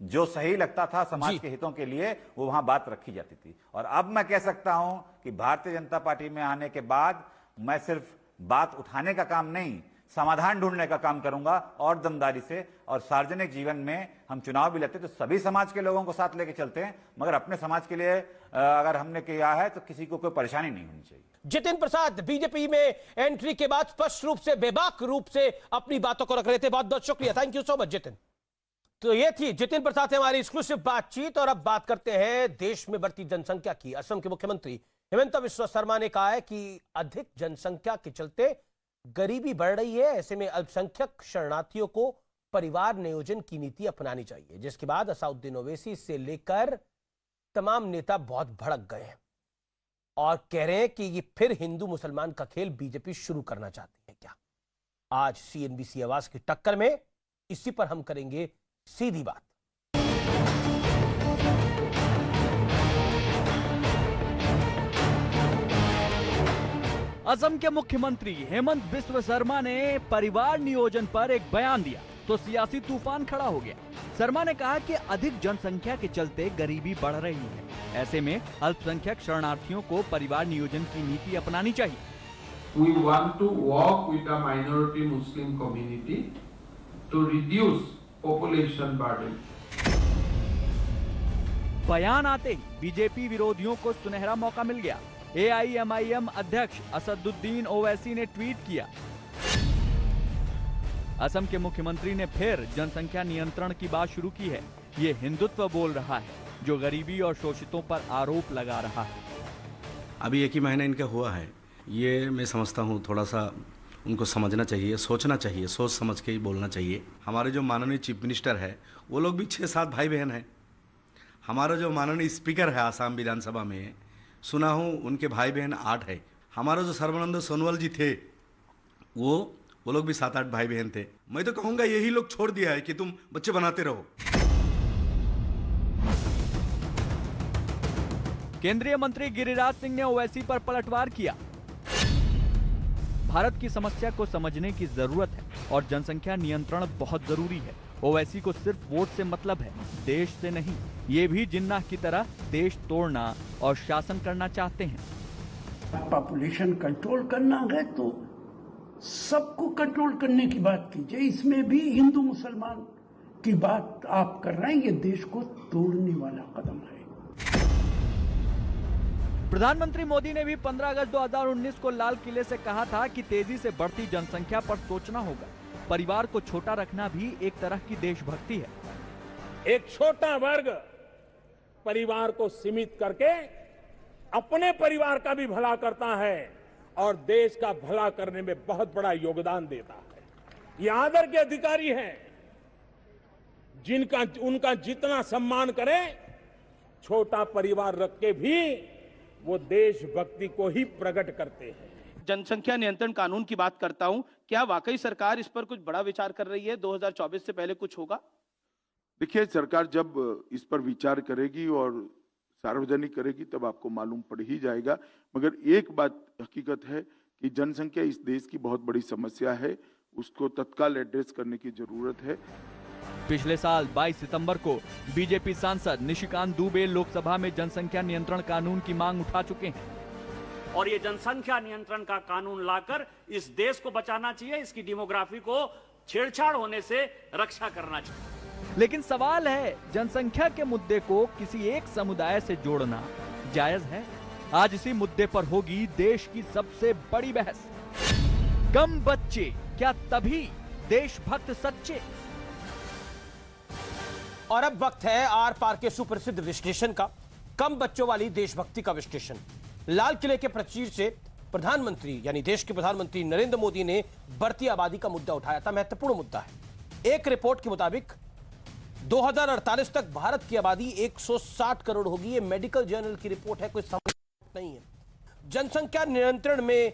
जो सही लगता था समाज के हितों के लिए, वो वहां बात रखी जाती थी। और अब मैं कह सकता हूं कि भारतीय जनता पार्टी में आने के बाद मैं सिर्फ बात उठाने का काम नहीं, समाधान ढूंढने का काम करूंगा और दमदारी से। और सार्वजनिक जीवन में हम चुनाव भी लड़ते तो सभी समाज के लोगों को साथ लेके चलते हैं, मगर अपने समाज के लिए अगर हमने किया है तो किसी को कोई परेशानी नहीं होनी चाहिए। जितिन प्रसाद बीजेपी में एंट्री के बाद स्पष्ट रूप से, बेबाक रूप से अपनी बातों को रख रहे थे। बहुत बहुत शुक्रिया, thank you so much Jitin. तो ये थी जितिन प्रसाद से हमारी एक्सक्लूसिव बातचीत। और अब बात करते हैं देश में बढ़ती जनसंख्या की। असम के मुख्यमंत्री हिमंता बिस्वा शर्मा ने कहा है कि अधिक जनसंख्या के चलते गरीबी बढ़ रही है, ऐसे में अल्पसंख्यक शरणार्थियों को परिवार नियोजन की नीति अपनानी चाहिए, जिसके बाद असाउद्दीन ओवैसी से लेकर तमाम नेता बहुत भड़क गए हैं और कह रहे हैं कि ये फिर हिंदू मुसलमान का खेल बीजेपी शुरू करना चाहती है क्या। आज सीएनबीसी आवाज की टक्कर में इसी पर हम करेंगे सीधी बात। असम के मुख्यमंत्री हेमंत बिस्वा शर्मा ने परिवार नियोजन पर एक बयान दिया तो सियासी तूफान खड़ा हो गया। शर्मा ने कहा कि अधिक जनसंख्या के चलते गरीबी बढ़ रही है, ऐसे में अल्पसंख्यक शरणार्थियों को परिवार नियोजन की नीति अपनानी चाहिए। We want to work with the minority Muslim community to reduce population burden. बयान आते ही बीजेपी विरोधियों को सुनहरा मौका मिल गया। AIMIM अध्यक्ष असदुद्दीन ओवैसी ने ट्वीट किया, असम के मुख्यमंत्री ने फिर जनसंख्या नियंत्रण की बात शुरू की है। ये हिंदुत्व बोल रहा है जो गरीबी और शोषितों पर आरोप लगा रहा है। अभी 1 ही महीना इनका हुआ है, ये मैं समझता हूँ थोड़ा सा उनको समझना चाहिए, सोचना चाहिए, सोच समझ के ही बोलना चाहिए। हमारे जो माननीय चीफ मिनिस्टर है वो लोग भी 6-7 भाई बहन हैं। हमारा जो माननीय स्पीकर है आसाम विधानसभा में, सुना हूँ उनके भाई बहन 8 है। हमारा जो सर्बानंद सोनोवाल जी थे वो लोग भी 7-8 भाई बहन थे। मैं तो कहूँगा यही लोग छोड़ दिया है कि तुम बच्चे बनाते रहो। केंद्रीय मंत्री गिरिराज सिंह ने ओवैसी पर पलटवार किया। भारत की समस्या को समझने की जरूरत है और जनसंख्या नियंत्रण बहुत जरूरी है। ओवैसी को सिर्फ वोट से मतलब है, देश से नहीं। ये भी जिन्नाह की तरह देश तोड़ना और शासन करना चाहते हैं। पॉपुलेशन कंट्रोल करना है तो सबको कंट्रोल करने की बात कीजिए। इसमें भी हिंदू मुसलमान की बात आप कर रहे हैं, ये देश को तोड़ने वाला कदम है। प्रधानमंत्री मोदी ने भी 15 अगस्त 2019 को लाल किले से कहा था कि तेजी से बढ़ती जनसंख्या पर सोचना होगा। परिवार को छोटा रखना भी एक तरह की देशभक्ति है। एक छोटा वर्ग परिवार को सीमित करके अपने परिवार का भी भला करता है और देश का भला करने में बहुत बड़ा योगदान देता है। ये आदर के अधिकारी हैं, जिनका उनका जितना सम्मान करें, छोटा परिवार रख के भी वो देशभक्ति को ही प्रकट करते हैं। जनसंख्या नियंत्रण कानून की बात करता हूं, क्या वाकई सरकार इस पर कुछ बड़ा विचार कर रही है? 2024 से पहले कुछ होगा? देखिए, सरकार जब इस पर विचार करेगी और सार्वजनिक करेगी तब आपको मालूम पड़ ही जाएगा। मगर एक बात हकीकत है कि जनसंख्या इस देश की बहुत बड़ी समस्या है, उसको तत्काल एड्रेस करने की जरूरत है। पिछले साल 22 सितंबर को बीजेपी सांसद निशिकांत दुबे लोकसभा में जनसंख्या नियंत्रण कानून की मांग उठा चुके हैं और ये जनसंख्या नियंत्रण का कानून लाकर इस देश को बचाना चाहिए, इसकी डेमोग्राफी को छेड़छाड़ होने से रक्षा करना चाहिए। लेकिन सवाल है, जनसंख्या के मुद्दे को किसी एक समुदाय से जोड़ना जायज है? आज इसी मुद्दे पर होगी देश की सबसे बड़ी बहस। कम बच्चे क्या तभी देशभक्त सच्चे? और अब वक्त है आर पार के सुप्रसिद्ध विश्लेषण का, कम बच्चों वाली देशभक्ति का विश्लेषण। लाल किले के प्राचीर से प्रधानमंत्री यानी देश के प्रधानमंत्री नरेंद्र मोदी ने बढ़ती आबादी का मुद्दा उठाया था। महत्वपूर्ण मुद्दा है। एक रिपोर्ट के मुताबिक 2048 तक भारत की आबादी 160 करोड़ होगी। ये मेडिकल जर्नल की रिपोर्ट है, कोई समझ नहीं है। जनसंख्या नियंत्रण में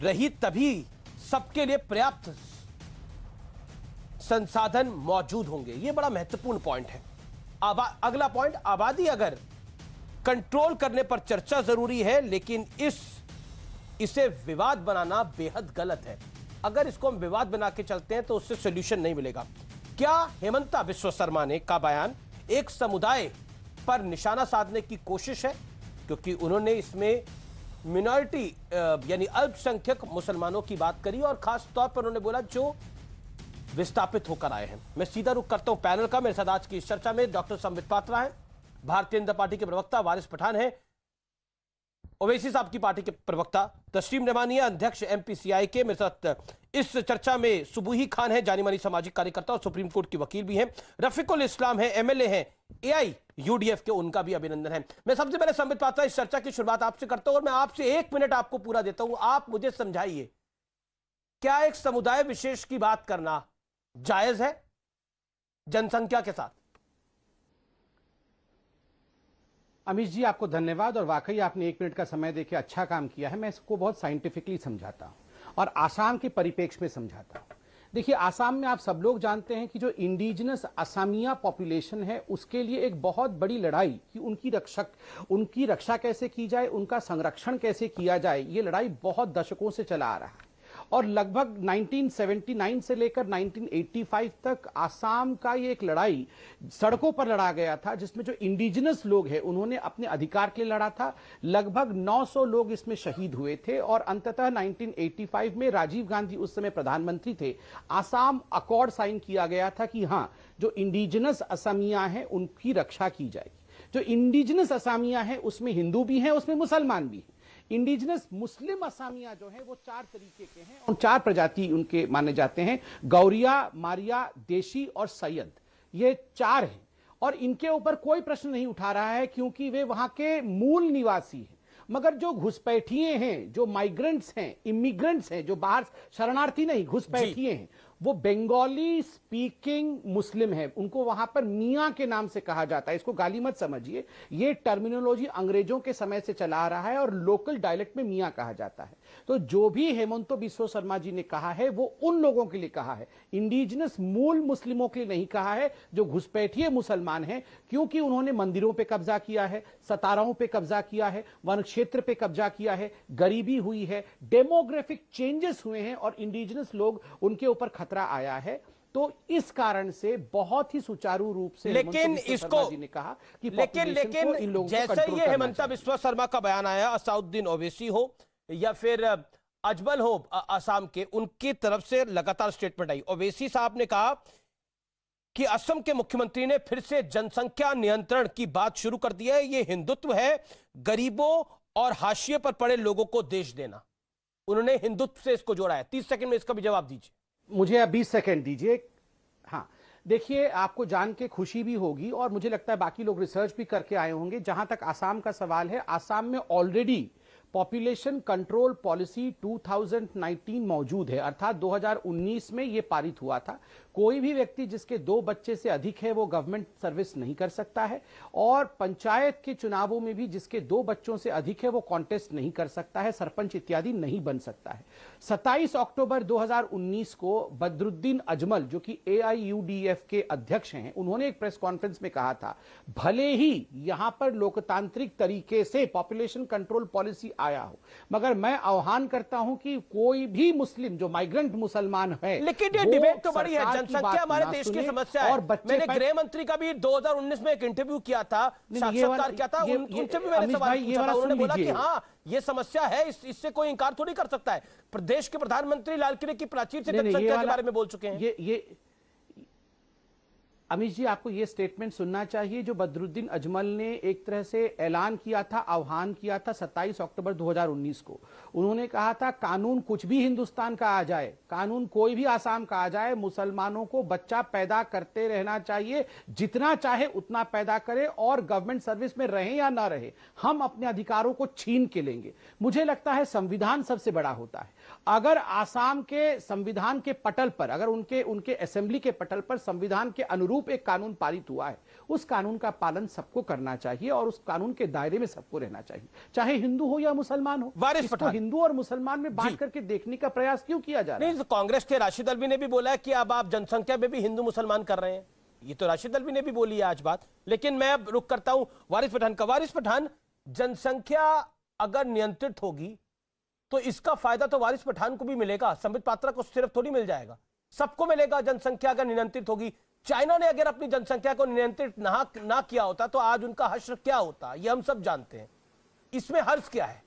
रही तभी सबके लिए पर्याप्त संसाधन मौजूद होंगे। ये बड़ा महत्वपूर्ण पॉइंट है। अगला पॉइंट, आबादी अगर कंट्रोल करने पर चर्चा जरूरी है, लेकिन इसे विवाद बनाना बेहद गलत है। अगर इसको हम विवाद बना के चलते हैं तो उससे सोल्यूशन नहीं मिलेगा। क्या हेमंता बिस्वा शर्मा ने का बयान एक समुदाय पर निशाना साधने की कोशिश है? क्योंकि उन्होंने इसमें मिनॉरिटी यानी अल्पसंख्यक मुसलमानों की बात करी और खास तौर पर उन्होंने बोला जो विस्थापित होकर आए हैं। मैं सीधा रुख करता हूं पैनल का। मेरे साथ आज की इस चर्चा में डॉक्टर संबित पात्रा हैं, भारतीय जनता पार्टी के प्रवक्ता वारिस पठान हैं, ओवैसी साहब की पार्टी के प्रवक्ता तस्लीम रहमानिया, अध्यक्ष एमपीसीआई के। मेरे साथ इस चर्चा में सुबूही खान है, जानी मानी सामाजिक कार्यकर्ता और सुप्रीम कोर्ट की वकील भी हैं। रफीकुल इस्लाम है, एमएलए हैं एआईयूडीएफ के, उनका भी अभिनंदन है। मैं सबसे पहले संबित पात्रा इस चर्चा की शुरुआत आपसे करता हूं और मैं आपसे 1 मिनट आपको पूरा देता हूं। आप मुझे समझाइए, क्या एक समुदाय विशेष की बात करना जायज है जनसंख्या के साथ? अमीश जी, आपको धन्यवाद और वाकई आपने 1 मिनट का समय देके अच्छा काम किया है। मैं इसको बहुत साइंटिफिकली समझाता हूं और आसाम के परिप्रेक्ष्य में समझाता हूं। देखिए, आसाम में आप सब लोग जानते हैं कि जो इंडिजिनस असमिया पॉपुलेशन है उसके लिए एक बहुत बड़ी लड़ाई कि उनकी रक्षा कैसे की जाए, उनका संरक्षण कैसे किया जाए, ये लड़ाई बहुत दशकों से चला आ रहा है। और लगभग 1979 से लेकर 1985 तक आसाम का ये एक लड़ाई सड़कों पर लड़ा गया था, जिसमें जो इंडिजिनस लोग हैं उन्होंने अपने अधिकार के लिए लड़ा था। लगभग 900 लोग इसमें शहीद हुए थे और अंततः 1985 में राजीव गांधी उस समय प्रधानमंत्री थे, आसाम अकॉर्ड साइन किया गया था कि हाँ, जो इंडिजिनस असमिया हैं उनकी रक्षा की जाएगी। जो इंडिजिनस असमिया है उसमें हिंदू भी हैं, उसमें मुसलमान भी हैं। इंडिजिनस मुस्लिम असामिया जो है वो 4 तरीके के हैं और 4 प्रजाति उनके माने जाते हैं, गौरिया, मारिया, देशी और सैयद। ये 4 हैं और इनके ऊपर कोई प्रश्न नहीं उठा रहा है क्योंकि वे वहां के मूल निवासी हैं। मगर जो घुसपैठिए हैं, जो माइग्रेंट्स हैं, इमिग्रेंट्स हैं, जो बाहर शरणार्थी नहीं घुसपैठिए हैं, वो बंगाली स्पीकिंग मुस्लिम है। उनको वहां पर मियां के नाम से कहा जाता है। इसको गाली मत समझिए, ये टर्मिनोलॉजी अंग्रेजों के समय से चला आ रहा है और लोकल डायलेक्ट में मियां कहा जाता है। तो जो भी हेमंतो बिस्वा शर्मा जी ने कहा है वो उन लोगों के लिए कहा है, इंडिजिनस मूल मुस्लिमों के लिए नहीं कहा है जो घुसपैठिए मुसलमान हैं, क्योंकि उन्होंने मंदिरों पर कब्जा किया है, सताराओं पर कब्जा किया है, वन क्षेत्र पे कब्जा किया है, गरीबी हुई है, डेमोग्राफिक चेंजेस हुए हैं और इंडिजिनस लोग उनके ऊपर खतरा आया है। तो इस कारण से बहुत ही सुचारू रूप से लेकिन इसको जी ने कहा कि लेकिन जैसे ये हेमंता बिस्वा शर्मा का बयान आया, असाउद्दीन ओवैसी हो या फिर अजमल हो असम के, उनकी तरफ से लगातार स्टेटमेंट आई। ओवैसी साहब ने कहा कि असम के मुख्यमंत्री ने फिर से जनसंख्या नियंत्रण की बात शुरू कर दी है, ये हिंदुत्व है, गरीबों और हाशिए पर पड़े लोगों को देश देना। उन्होंने हिंदुत्व से इसको जोड़ा है। 30 सेकंड में इसका भी जवाब दीजिए। मुझे 20 सेकंड दीजिए। हाँ, देखिए, आपको जान के खुशी भी होगी और मुझे लगता है बाकी लोग रिसर्च भी करके आए होंगे। जहां तक आसाम का सवाल है, आसाम में ऑलरेडी पॉपुलेशन कंट्रोल पॉलिसी 2019 मौजूद है, अर्थात 2019 में यह पारित हुआ था। कोई भी व्यक्ति जिसके 2 बच्चे से अधिक है वो गवर्नमेंट सर्विस नहीं कर सकता है और पंचायत के चुनावों में भी जिसके 2 बच्चों से अधिक है वो कॉन्टेस्ट नहीं कर सकता है, सरपंच इत्यादि नहीं बन सकता है। 27 अक्टूबर 2019 को बदरुद्दीन अजमल, जो कि एआईयूडीएफ के अध्यक्ष हैं, उन्होंने एक प्रेस कॉन्फ्रेंस में कहा था, भले ही यहां पर लोकतांत्रिक तरीके से पॉपुलेशन कंट्रोल पॉलिसी आया हो, मगर मैं आह्वान करता हूं कि कोई भी मुस्लिम जो माइग्रेंट मुसलमान है, लेकिन ये डिबेट तो बड़ी है, जनसंख्या हमारे देश की समस्या है। मैंने गृह मंत्री का भी 2019 में एक इंटरव्यू किया था, साक्षात्कार किया था, उनसे भी मैंने सवाल पूछा था। उन्होंने बोला कि हाँ ये समस्या है, इससे कोई इंकार थोड़ी कर सकता है। प्रदेश के प्रधानमंत्री लाल किले की प्राचीर से जनसंख्या के बारे में बोल चुके हैं। अमित जी, आपको ये स्टेटमेंट सुनना चाहिए जो बदरुद्दीन अजमल ने एक तरह से ऐलान किया था, आह्वान किया था 27 अक्टूबर 2019 को। उन्होंने कहा था कानून कुछ भी हिंदुस्तान का आ जाए, कानून कोई भी आसाम का आ जाए, मुसलमानों को बच्चा पैदा करते रहना चाहिए, जितना चाहे उतना पैदा करे, और गवर्नमेंट सर्विस में रहे या ना रहे, हम अपने अधिकारों को छीन के लेंगे। मुझे लगता है संविधान सबसे बड़ा होता है। अगर आसाम के संविधान के पटल पर, अगर उनके असेंबली के पटल पर संविधान के अनुरूप एक कानून पारित हुआ है, उस कानून का पालन सबको करना चाहिए और उस कानून के दायरे में सबको रहना चाहिए, चाहे हिंदू हो या मुसलमान हो। इसको हिंदू और मुसलमान में बांट करके देखने का प्रयास क्यों किया जा रहा है? नहीं, तो कांग्रेस के राशिद अल्वी ने भी बोला है कि अब आप जनसंख्या में भी हिंदू मुसलमान कर रहे हैं। ये तो राशिद अल्वी ने भी बोली है आज बात। लेकिन मैं अब रुक करता हूं वारिस पठान का। वारिस पठान, जनसंख्या अगर नियंत्रित होगी तो इसका फायदा तो वारिस पठान को भी मिलेगा, संबित पात्रा को सिर्फ थोड़ी मिल जाएगा, सबको मिलेगा। जनसंख्या अगर नियंत्रित होगी, चाइना ने अगर अपनी जनसंख्या को नियंत्रित ना किया होता तो आज उनका हश्र क्या होता, ये हम सब जानते हैं। इसमें हर्ष क्या है?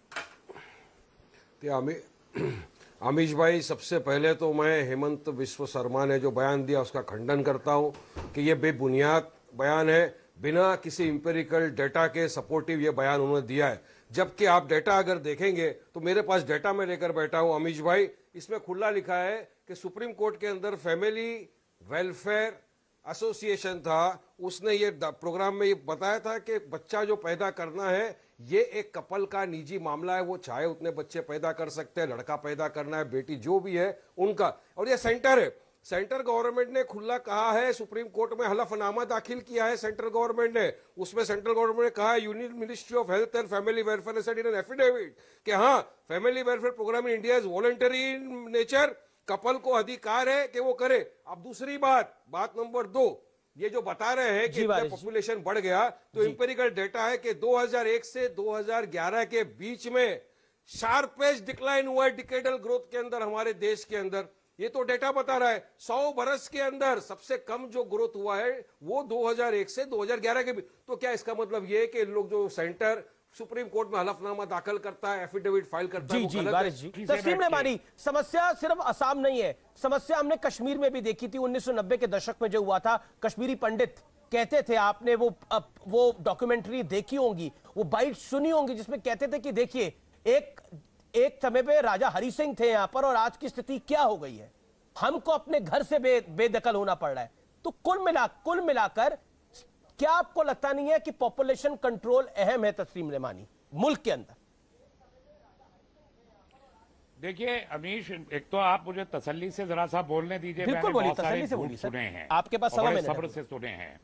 अमीश भाई, सबसे पहले तो मैं हेमंत बिस्वा शर्मा ने जो बयान दिया उसका खंडन करता हूं कि ये बेबुनियाद बयान है, बिना किसी इंपेरिकल डेटा के सपोर्टिव ये बयान उन्होंने दिया है। जबकि आप डेटा अगर देखेंगे तो मेरे पास डेटा में लेकर बैठा हूं अमीश भाई, इसमें खुला लिखा है कि सुप्रीम कोर्ट के अंदर फैमिली वेलफेयर एसोसिएशन था, उसने ये प्रोग्राम में ये बताया था कि बच्चा जो पैदा करना है ये एक कपल का निजी मामला है, वो चाहे उतने बच्चे पैदा कर सकते हैं, लड़का पैदा करना है, बेटी जो भी है उनका। और ये सेंटर है, सेंट्रल गवर्नमेंट ने खुला कहा है, सुप्रीम कोर्ट में हलफनामा दाखिल किया है सेंट्रल गवर्नमेंट ने, उसमें सेंट्रल गवर्नमेंट ने कहा है union ministry of health and family welfare said in an affidavit कि हाँ, family welfare programme in India is voluntary in nature, couple को अधिकार है कि वो करे। अब दूसरी बात नंबर 2, ये जो बता रहे हैं कि पॉपुलेशन बढ़ गया, तो इंपेरिकल डेटा है कि 2001 से 2011 के बीच में शार्पेस्ट डिक्लाइन हुआ है डिकेडल ग्रोथ के अंदर हमारे देश के अंदर। ये तो डेटा बता रहा है 100 बरस के अंदर सबसे कम जो ग्रोथ हुआ है वो 2001 से 2011 के बीच। तो क्या इसका मतलब ये है कि लोग जो सेंटर सुप्रीम कोर्ट में हलफनामा दाखिल करता है, एफिडेविट फाइल करता है, जी वारिस जी, तस्लीम रहमानी, समस्या सिर्फ असम नहीं है, समस्या हमने कश्मीर में भी देखी थी। 1990 के दशक में जो हुआ था, कश्मीरी पंडित कहते थे, आपने वो डॉक्यूमेंट्री देखी होंगी, वो बाइट सुनी होंगी, जिसमें कहते थे कि देखिए एक समय पे राजा हरि सिंह थे यहां पर और आज की स्थिति क्या हो गई है, हमको अपने घर से बेदखल होना पड़ रहा है। तो कुल मिलाकर क्या आपको लगता नहीं है कि पॉपुलेशन कंट्रोल अहम है तस्लीम रहमानी मुल्क के अंदर? देखिए अमीश, एक तो आप मुझे तसल्ली से जरा सा बोलने दीजिए। बिल्कुल बोलिए, तसल्ली से बोलिए सर, सुने हैं आपके पास सवाल, सब्र से सुने हैं।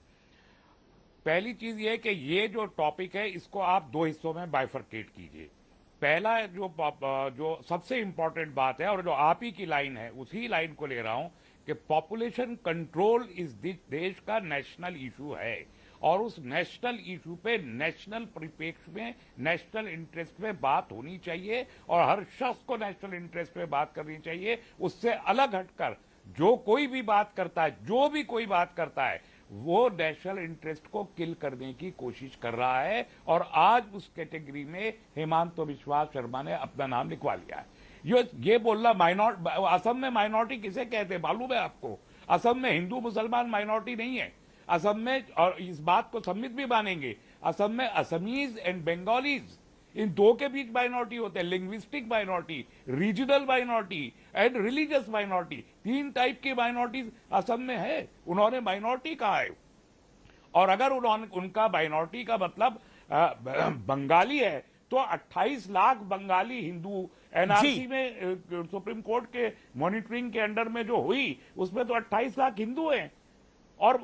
पहली चीज ये कि ये जो टॉपिक है इसको आप 2 हिस्सों में बाइफरकेट कीजिए। पहला जो सबसे इंपॉर्टेंट बात है और जो आप ही की लाइन है उसी लाइन को ले रहा हूं कि पॉपुलेशन कंट्रोल इस देश का नेशनल इशू है और उस नेशनल इशू पे नेशनल परिप्रेक्ष्य में नेशनल इंटरेस्ट में बात होनी चाहिए और हर शख्स को नेशनल इंटरेस्ट में बात करनी चाहिए। उससे अलग हटकर जो कोई भी बात करता है वो नेशनल इंटरेस्ट को किल करने की कोशिश कर रहा है और आज उस कैटेगरी में हेमंत बिस्वा शर्मा ने अपना नाम लिखवा लिया है। ये बोलना असम में माइनॉरिटी किसे कहते हैं मालूम है आपको? असम में हिंदू मुसलमान माइनॉरिटी नहीं है असम में, और इस बात को सम्मित भी मानेंगे, असम में असमीज एंड बंगालीज इन दो के बीच माइनॉरिटी होते हैं, linguistic minority, regional minority and religious minority. 3 type की माइनॉरिटीज असम में है, उन्होंने माइनॉरिटी कहा है। और अगर उनका माइनॉरिटी का मतलब बंगाली है तो 28 लाख बंगाली हिंदू एनआरसी में सुप्रीम कोर्ट के मॉनिटरिंग के अंडर में जो हुई उसमें तो 28 लाख हिंदू हैं और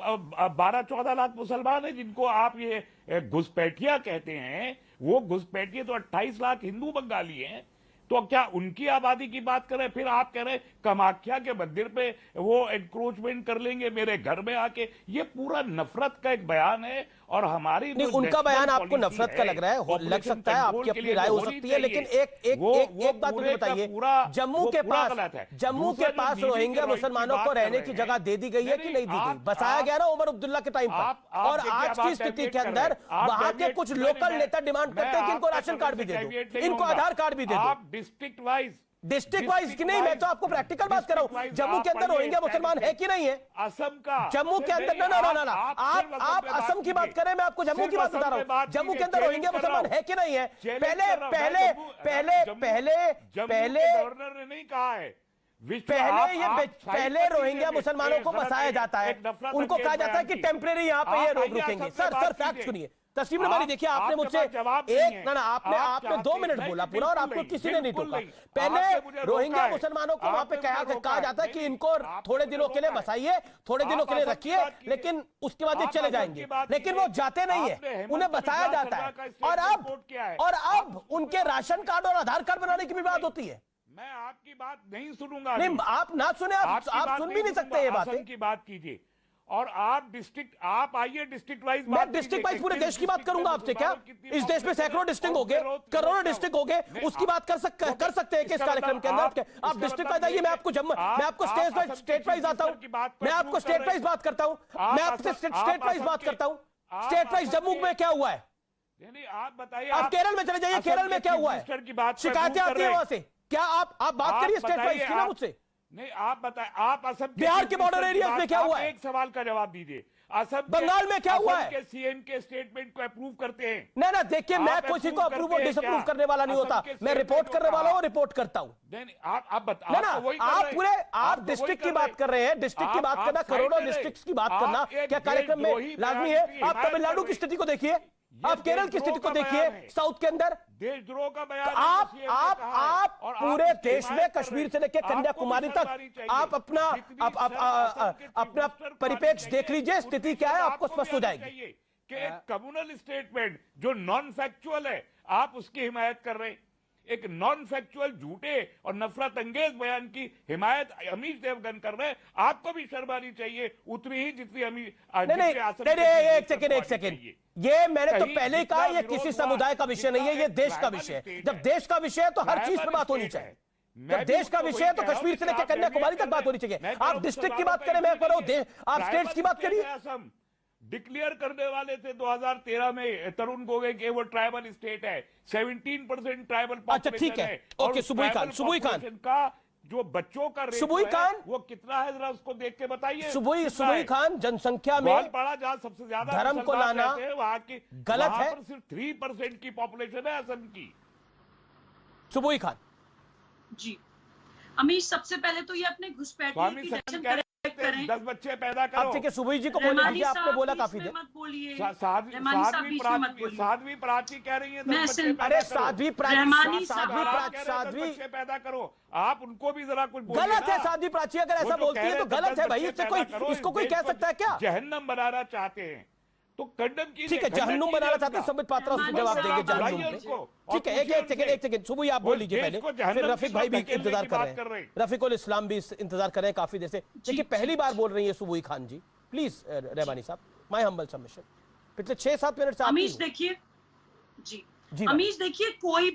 12-14 लाख मुसलमान हैं, जिनको आप ये घुसपैठिया कहते हैं। वो घुसपैठिए तो 28 लाख हिंदू बंगाली हैं। तो क्या उनकी आबादी की बात करें? फिर आप कह रहे हैं कामाख्या के मंदिर पे वो एनक्रोचमेंट कर लेंगे मेरे घर में आके। ये पूरा नफरत का एक बयान है और हमारी नहीं, उनका बयान आपको नफरत का लग रहा है, लग सकता है, आपकी अपनी राय हो सकती है, लेकिन एक बात मुझे बताइए, जम्मू के पास रोहिंग्या मुसलमानों को रहने की जगह दे दी गई है कि नहीं दी गई? बसाया गया ना उमर अब्दुल्ला के टाइम पर, और आज की स्थिति के अंदर वहां के कुछ लोकल नेता डिमांड करते हैं कि इनको राशन कार्ड भी दे दो, इनको आधार कार्ड भी दे दो। डिस्ट्रिक्ट वाइज की नहीं, मैं तो आपको प्रैक्टिकल बात कर रहा हूं। जम्मू के अंदर रोहिंग्या मुसलमान है कि नहीं है? असम का जम्मू के अंदर ना आप असम की बात करें, मैं आपको जम्मू की बात बता रहा हूं। जम्मू के अंदर रोहिंग्या मुसलमान है कि नहीं है? पहले गवर्नर ने नहीं कहा है, पहले रोहिंग्या मुसलमानों को बसाया जाता है, उनको कहा जाता है कि टेम्परेरी यहाँ पे ये लोग रुकेंगे। सर फैक्ट सुनिए, तस्लीम रबानी देखिए, आपने मुझसे आपने 2 मिनट बोला पूरा और आपको किसी ने नहीं टोका। पहले रोहिंग्या मुसलमानों को वहां पे कहा जाता है कि इनको थोड़े दिनों के लिए बसाइए, थोड़े दिनों के लिए रखिए, लेकिन उसके बाद ये चले जाएंगे, लेकिन वो जाते नहीं है, उन्हें बसाया जाता है। और अब उनके राशन कार्ड और आधार कार्ड बनाने की भी बात होती है। मैं आपकी बात नहीं सुनूंगा। नहीं, आप ना सुने, आप सुन भी नहीं सकते ये बात की बात कीजिए, और आप आइए डिस्ट्रिक्ट वाइज। मैं डिस्ट्रिक्ट वाइज पूरे देश की बात करूंगा आपसे। क्या इस देश में सैकड़ों डिस्ट्रिक्ट हो गए, करोड़ों डिस्ट्रिक्ट हो गए, उसकी बात कर सकते हैं कि इस कार्यक्रम के अंदर आप डिस्ट्रिक्ट वाइज आइए। मैं आपको स्टेट वाइज आता हूं, मैं आपको स्टेट वाइज बात करता हूं, मैं आपसे स्टेट वाइज बात करता हूं। स्टेट वाइज जम्मू में क्या हुआ है? आप बताइए। आप केरल में चले जाइए, केरल में क्या हुआ है? शिकायतें आती है वहां से, क्या आप बात करिए स्टेट वाइज की ना मुझसे। नहीं, आप बताएं, आप असम बिहार के बॉर्डर एरियाज में क्या हुआ है? एक सवाल का जवाब दीजिए। असम बंगाल में क्या हुआ है? सीएम के स्टेटमेंट को अप्रूव करते हैं। ना देखिए, मैं किसी को अप्रूव और डिसअप्रूव करने वाला नहीं होता, मैं रिपोर्ट करने वाला हूँ, रिपोर्ट करता हूँ। आप डिस्ट्रिक्ट की बात कर रहे हैं, डिस्ट्रिक्ट की बात करना, करोड़ों डिस्ट्रिक्ट की बात करना क्या कार्यक्रम में लाजमी है? आप तमिलनाडु की स्थिति को देखिए, आप केरल की स्थिति को देखिए, साउथ के अंदर देशद्रोह का बयान। आप पूरे देश में कश्मीर से लेकर कन्याकुमारी तक आप अपना परिप्रेक्ष्य देख लीजिए, स्थिति क्या है आपको स्पष्ट हो जाएगी। कि एक कम्युनल स्टेटमेंट जो नॉन फैक्चुअल है, आप उसकी हिमायत कर रहे हैं। एक नॉन फैक्चुअल झूठे और नफरत अंगेज बयान की हिमायत अमीश देवगन कर रहे हैं। आपको भी शर्म आनी चाहिए उतनी ही जितनी एक सेकेंड, ये मैंने तो पहले ही कहा, ये किसी समुदाय का विषय नहीं है, ये देश का विषय है। जब देश का विषय है तो हर चीज पे बात होनी चाहिए। जब देश का विषय है तो कश्मीर से लेकर कन्याकुमारी तक बात होनी चाहिए। आप डिस्ट्रिक्ट की बात करें, मैं कह रहा हूं आप स्टेट्स की बात करिए। असम डिक्लेयर करने वाले थे 2013 में तरुण गोगोई के, वो ट्राइबल स्टेट है, 17% ट्राइबल पॉपुलेशन। अच्छा ठीक है, ओके। सुबुई खान का जो बच्चों का रेट है वो कितना है, जरा उसको देख के बताइए। सुबुई खान जनसंख्या में बड़ा जहां सबसे ज्यादा धर्म को लाना वहां की गलत है। सिर्फ 3% की पॉपुलेशन है असम की। सुबुई खान जी, अमीश, सबसे पहले तो ये अपने घुसपैठिए की दर्शन करें। 10 बच्चे पैदा करो। ठीक है, सुबुई जी को बोलने दीजिए, आपने बोला काफी देर। मत बोलिए, साध्वी प्राची कह रही है 10 बच्चे अरे साध्वी प्राची बच्चे पैदा करो, आप उनको भी जरा कुछ बोलिए। गलत है साध्वी प्राची, अगर ऐसा बोलती है तो गलत है भाई। इसको कोई कह सकता है क्या? जहन्नम बनाना चाहते हैं तो कंडम कीजिए। ठीक है, जहन्नुम बनाना चाहते हैं, संबित पात्रा उसको जवाब देंगे जहन्नुम। ठीक है, एक सेकंड सुबुई आप बोल लीजिए पहले, फिर रफीक भाई भी इंतजार कर रहे हैं, रफीकुल इस्लाम भी इंतजार कर रहे हैं काफी देर से। देखिए, पहली बार बोल रही है सुबुई खान जी, प्लीज रहमानी साहब, माय हम्बल सबमिशन। पिछले 6-7 मिनट से अमीश देखिए जी, अमीश देखिए, कोई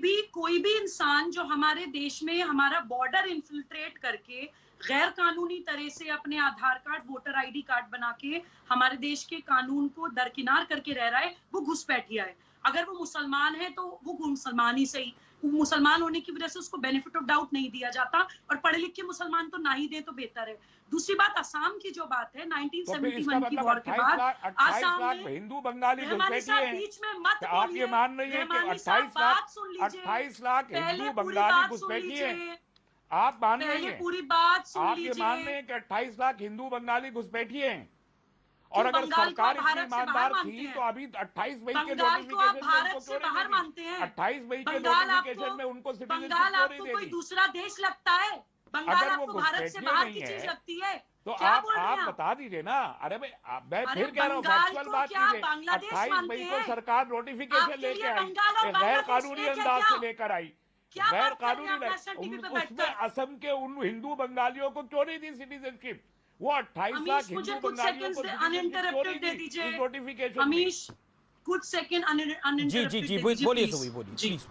भी इंसान जो हमारे देश में हमारा बॉर्डर इन्फिल्ट्रेट करके गैर कानूनी तरह से अपने आधार कार्ड, वोटर आईडी कार्ड बना के हमारे देश के कानून को दरकिनार करके रह रहा है, वो घुसपैठिया है। अगर वो मुसलमान है तो वो मुसलमान ही सही, मुसलमान होने की वजह से उसको बेनिफिट ऑफ डाउट नहीं दिया जाता, और पढ़े लिखे मुसलमान तो ना ही दे तो बेहतर है। दूसरी बात, असम की जो बात है 1971 की वॉर के बाद असम में हिंदू बंगाली बीच में मत बोलिए, आप ये मान रही है कि 28 लाख हिंदू बंगाली घुसपैठी है? आप मान रही हैं, पूरी बात सुन आप ये मान रहे हैं कि 28 लाख हिंदू बंगाली घुसपैठी हैं? और अगर सरकार इतनी ईमानदार थी तो अभी 28 मई के नोटिफिकेशन में उनको बंगाल आपको कोई दूसरा देश लगता है? बंगाल आपको भारत से बाहर की चीज लगती है? तो आप बता दीजिए ना। अरे मैं फिर कह रहा हूँ, फैक्चुअल बात कीजिए। 28 मई को सरकार नोटिफिकेशन लेके आई, गैर कानूनी अंदाज से लेकर आई, गैर कानूनी, उसमें असम के उन हिंदू बंगालियों को क्यों नहीं दी सिटीजनशिप? वो 28 लाख हिंदू बंगालियों को अनइंटरप्टेड दे दीजिए। नोटिफिकेशन अमीश, कुछ सेकंड जी बोलिए प्लीज।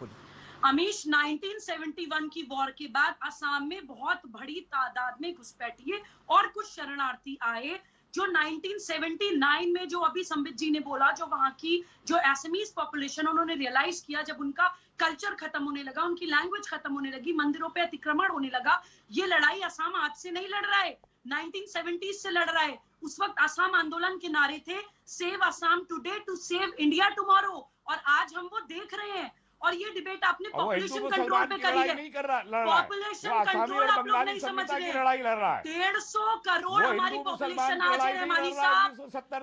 अमीश, 1971 की वॉर के बाद असम में बहुत बड़ी तादाद में घुसपैठिए और कुछ शरणार्थी आए, जो 1979 में, जो अभी संबित जी ने बोला, जो वहां की जो असमीज पॉपुलेशन, उन्होंने रियलाइज किया जब उनका कल्चर खत्म होने लगा, उनकी लैंग्वेज खत्म होने लगी, मंदिरों पे अतिक्रमण होने लगा। ये लड़ाई असम आज से नहीं लड़ रहा है, 1970s से लड़ रहा है। उस वक्त असम आंदोलन के नारे थे, save Assam today to save India tomorrow, और आज हम वो देख रहे हैं। और ये डिबेट आपने पॉपुलेशन कंट्रोल पे करी है, पॉपुलेशन कंट्रोल आप लोग नहीं समझ रहे। 150 करोड़ हमारी पॉपुलेशन आज है। हमारी साहब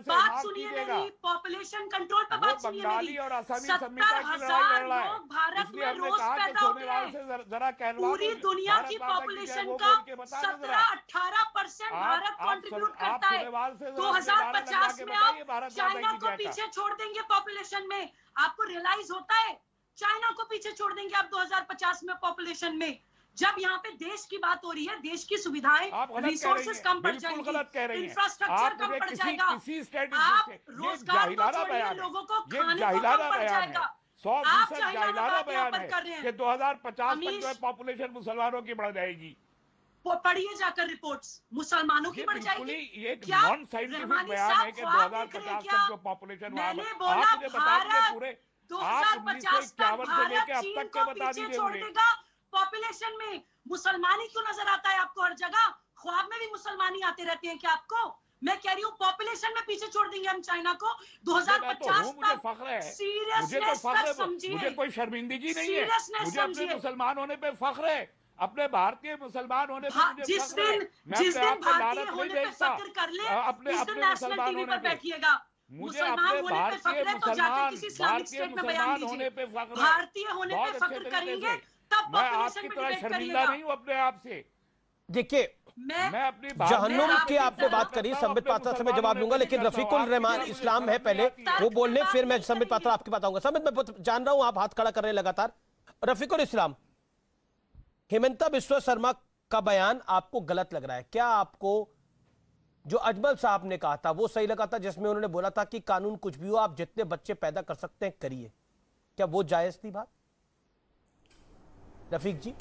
बात सुनिए मेरी, पॉपुलेशन कंट्रोल पे बात सुनिए मेरी। 70,000 लोग भारत में रोज पैदा होते हैं। पूरी दुनिया की पॉपुलेशन का 17-18% भारत कंट्रीब्यूट करता है। 2050 में आप चाइना को पीछे छोड़ देंगे पॉपुलेशन में, आपको रियलाइज होता है? चाइना को पीछे छोड़ देंगे आप 2050 में पॉपुलेशन में। जब यहाँ पे देश की बात हो रही है, देश की सुविधाएं, रिसोर्सेज कम पड़ जाएंगी, इंफ्रास्ट्रक्चर कम पड़ जाएगा, आप रोजगार को छोड़िए, लोगों को खाने को कम पड़ जाएगा। 100% जाहिराना बयान है कि 2050 तक जो है पॉपुलेशन मुसलमानों की बढ़ जाएगी। पढ़िए जाकर रिपोर्ट्स, मुसलमानों की बढ़ जाएगी। ये नॉन साइंटिफिक बयान है कि 2050 तक जो पॉपुलेशन, मैंने बोला भारत 2050 तक भारत चीन को पीछे छोड़ देगा पॉपुलेशन में। मुसलमानी क्यों नजर आता है आपको हर जगह? ख्वाब में भी मुसलमानी आते रहते हैं क्या आपको? मैं कह रही हूँ पॉपुलेशन में पीछे छोड़ देंगे हम चाइना को 2050 तक। सीरियसनेस पर समझिए, मुझे कोई शर्मिंदगी नहीं है, मुझे अपने मुसलमान होने पे फख्र है, अपने भारतीय मुसलमान होने पे जिस दिन भारतीय होने पे फख्र कर ले, उस दिन नेशनल टीवी पर बैठिएगा। मुसलमान होने पे फख्र है तो जाकर किसी इस्लामिक स्टेट में बयान दीजिए। भारतीय होने पे फख्र करेंगे तब पॉपुलेशन में डिबेट करिएगा। नहीं हूं अपने आप से। देखिए, मैं अपनी जहन्नुम की आपने बात करी, संबित पात्रा से मैं जवाब लूंगा, लेकिन रफीकुल रहमान इस्लाम है पहले, वो बोलने, फिर मैं संबित पात्रा आपकी बात आऊंगा। संबित, मैं जान रहा हूं आप हाथ खड़ा कर रहे हैं लगातार। रफीकुल इस्लाम, हेमंता बिस्वा शर्मा का बयान आपको गलत लग रहा है क्या? आपको जो अजमल साहब ने कहा था वो सही लगा था, जिसमें उन्होंने बोला था कि कानून कुछ भी हो, आप जितने बच्चे पैदा कर सकते हैं करिए, क्या वो जायज थी बात? रफीक जी।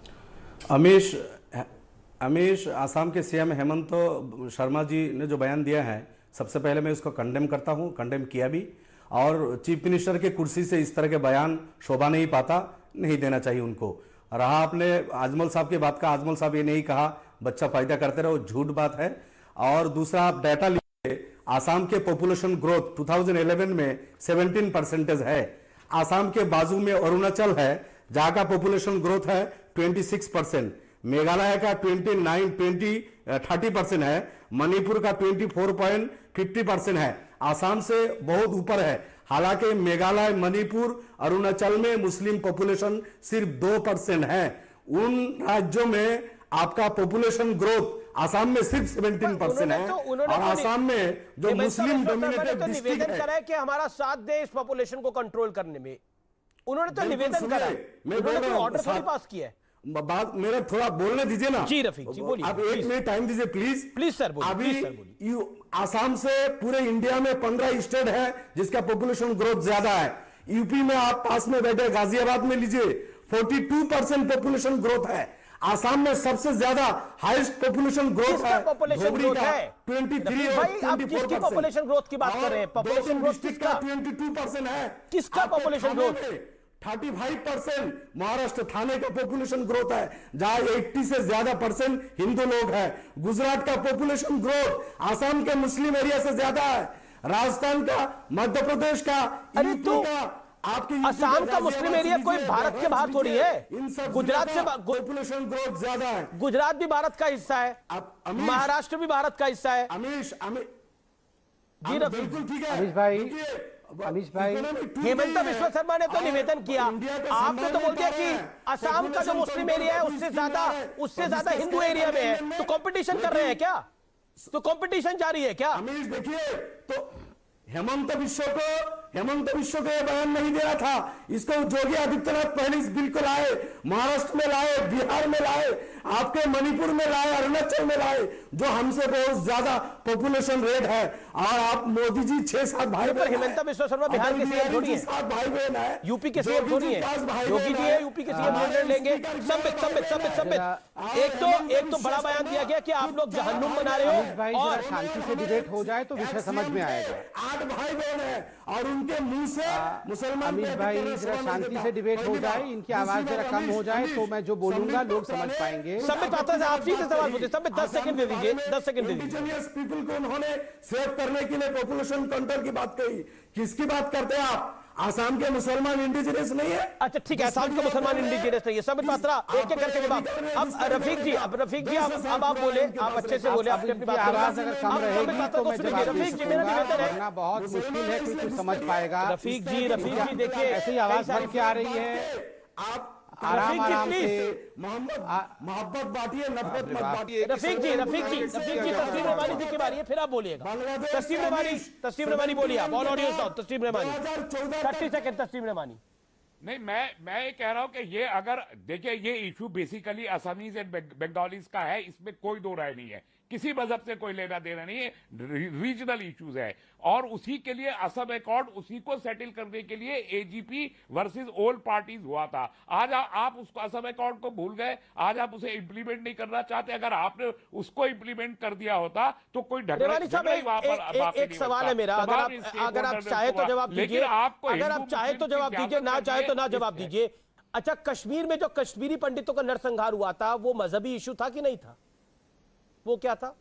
अमीश, आसाम के सीएम हेमंत शर्मा जी ने जो बयान दिया है, सबसे पहले मैं उसको कंडेम करता हूं, कंडेम किया भी, और चीफ मिनिस्टर के कुर्सी से इस तरह के बयान शोभा नहीं पाता, नहीं देना चाहिए उनको। रहा आपने अजमल साहब की बात का, अजमल साहब ये नहीं कहा बच्चा पैदा करते रहो, झूठ बात है। और दूसरा, आप डाटा लीजिए, आसाम के पॉपुलेशन ग्रोथ 2011 में 17% है। आसाम के बाजू में अरुणाचल है, जहां का पॉपुलेशन ग्रोथ है 26%। मेघालय का 30% है। मणिपुर का 24.50% है। आसाम से बहुत ऊपर है। हालांकि मेघालय, मणिपुर, अरुणाचल में मुस्लिम पॉपुलेशन सिर्फ 2% है। उन राज्यों में आपका पॉपुलेशन ग्रोथ आसाम में सिर्फ 17% है। और आसाम में जो मुस्लिम डोमिनेटेड डिस्ट्रिक्ट है कि हमारा साथ दे इस पॉपुलेशन को कंट्रोल करने में, उन्होंने तो निवेदन करा, उन्होंने ऑर्डर थोड़ी पास किया है। बात मेरा थोड़ा बोलने दीजिए ना। जी रफीक जी बोलिए। आप 1 मिनट टाइम दीजिए प्लीज सर बोलिए। अभी आसाम से पूरे इंडिया में 15 स्टेट है जिसका पॉपुलेशन ग्रोथ ज्यादा है। यूपी में आप पास में बैठे गाजियाबाद में लीजिए, 42% पॉपुलेशन ग्रोथ है। आसाम में सबसे ज्यादा हाईएस्ट पॉपुलेशन ग्रोथ है धोबड़ी का 23 और 24%। पॉपुलेशन ग्रोथ की बात कर रहे हैं, पॉपुलेशन ग्रोथ किसका? 22% है। किसका पॉपुलेशन ग्रोथ? 35% महाराष्ट्र थाने का पॉपुलेशन ग्रोथ है, जहां 80 से ज्यादा % हिंदू लोग हैं। गुजरात का पॉपुलेशन ग्रोथ आसाम के मुस्लिम एरिया से ज्यादा है। राजस्थान का, मध्य प्रदेश का, यूपी का, आपके असम का मुस्लिम एरिया कोई भारत के बाहर थोड़ी है। गुजरात से पॉपुलेशन ग्रोथ ज्यादा है। गुजरात भी भारत का हिस्सा है, महाराष्ट्र भी भारत का हिस्सा है। जी बिल्कुल ठीक है अमीश भाई, हेमंता बिस्वा शर्मा ने तो निवेदन किया, आपने तो बोल दिया कि असम का जो मुस्लिम एरिया है उससे ज्यादा हिंदू एरिया में है, तो कंपटीशन कर रहे हैं क्या? तो कंपटीशन जारी है क्या? अमीश देखिए, तो हेमंत बिस्वा को हेमंत बिश्व को यह बयान नहीं देना था। इसको योगी आदित्यनाथ पहले इस बिल को लाए, महाराष्ट्र में लाए, बिहार में लाए, आपके मणिपुर में लाए, अरुणाचल में लाए, जो हमसे बहुत ज्यादा पॉपुलेशन रेट है। और आप मोदी जी 6-7 भाई बहन, हेमंत बिश्व शर्मा बिहार के सीएम थोड़ी है, 7 भाई बहन है, यूपी के सीएम थोड़ी है, योगी जी है, यूपी के सीएम निर्णय लेंगे। एक तो बड़ा बयान दिया गया कि आप लोग जहन्नुम बना रहे हो, और शांति से डिबेट हो जाए तो विषय समझ में आएगा। 8 भाई बहन है और उनके मुंह से मुसलमान। अमित भाई जरा शांति से डिबेट हो जाए, इनकी आवाज जरा कम हो जाए तो मैं जो बोलूंगा लोग समझ पाएंगे। संबित पात्रा से आप सीधे सवाल पूछे, संबित 10 सेकंड दे दीजिए, 10 सेकंड दे दीजिए। इंडिजिनियस पीपल को उन्होंने सेव करने के लिए पॉपुलेशन कंट्रोल की बात कही। किसकी बात करते हैं आप? आसाम के मुसलमान इंडिजिनियस नहीं है? अच्छा ठीक है, आसाम के मुसलमान इंडिजिनियस नहीं है। संबित पात्रा एक एक करके जवाब। अब रफीक जी अब आप बोले, आप अच्छे से बोले, आपने अपनी बात आवाज अगर कम रहेगी तो मैं जवाब दे रफीक जी मेरा निवेदन है, वरना बहुत मुश्किल है कि कोई समझ पाएगा। रफीक जी देखिए ऐसी आवाज बढ़ के आ रही है, आप आराम से मोहब्बत बांटिए, नफरत मत बांटिए। रफीक जी तस्लीम रहमानी जी की बारी है, फिर आप बोलिएगा। तस्लीम रहमानी बोलिए आप, ऑल ऑडियो साउथ। तस्लीम रहमानी 30 सेकंड। तस्लीम रहमानी नहीं, मैं ये कह रहा हूं कि ये अगर देखिए, ये issue basically Assamese and Bengalis का है, इसमें कोई दो राय नहीं है, किसी मजहब से कोई लेना देना नहीं है, रीजनल इश्यूज है। और उसी के लिए असम अकॉर्ड, उसी को सेटल करने के लिए एजीपी वर्सेस ऑल पार्टीज हुआ था। आज आप उसको असम अकॉर्ड को भूल गए, आज आप उसे इंप्लीमेंट नहीं करना चाहते। अगर आपने उसको इंप्लीमेंट कर दिया होता तो कोई एक सवाल है मेरा, अगर आप चाहे तो जवाब दीजिए, अगर आप चाहे तो जवाब दीजिए, ना चाहे तो ना जवाब दीजिए। अच्छा, कश्मीर में जो कश्मीरी पंडितों का नरसंहार हुआ था, वो मजहबी इशू था कि नहीं था? वो क्या था?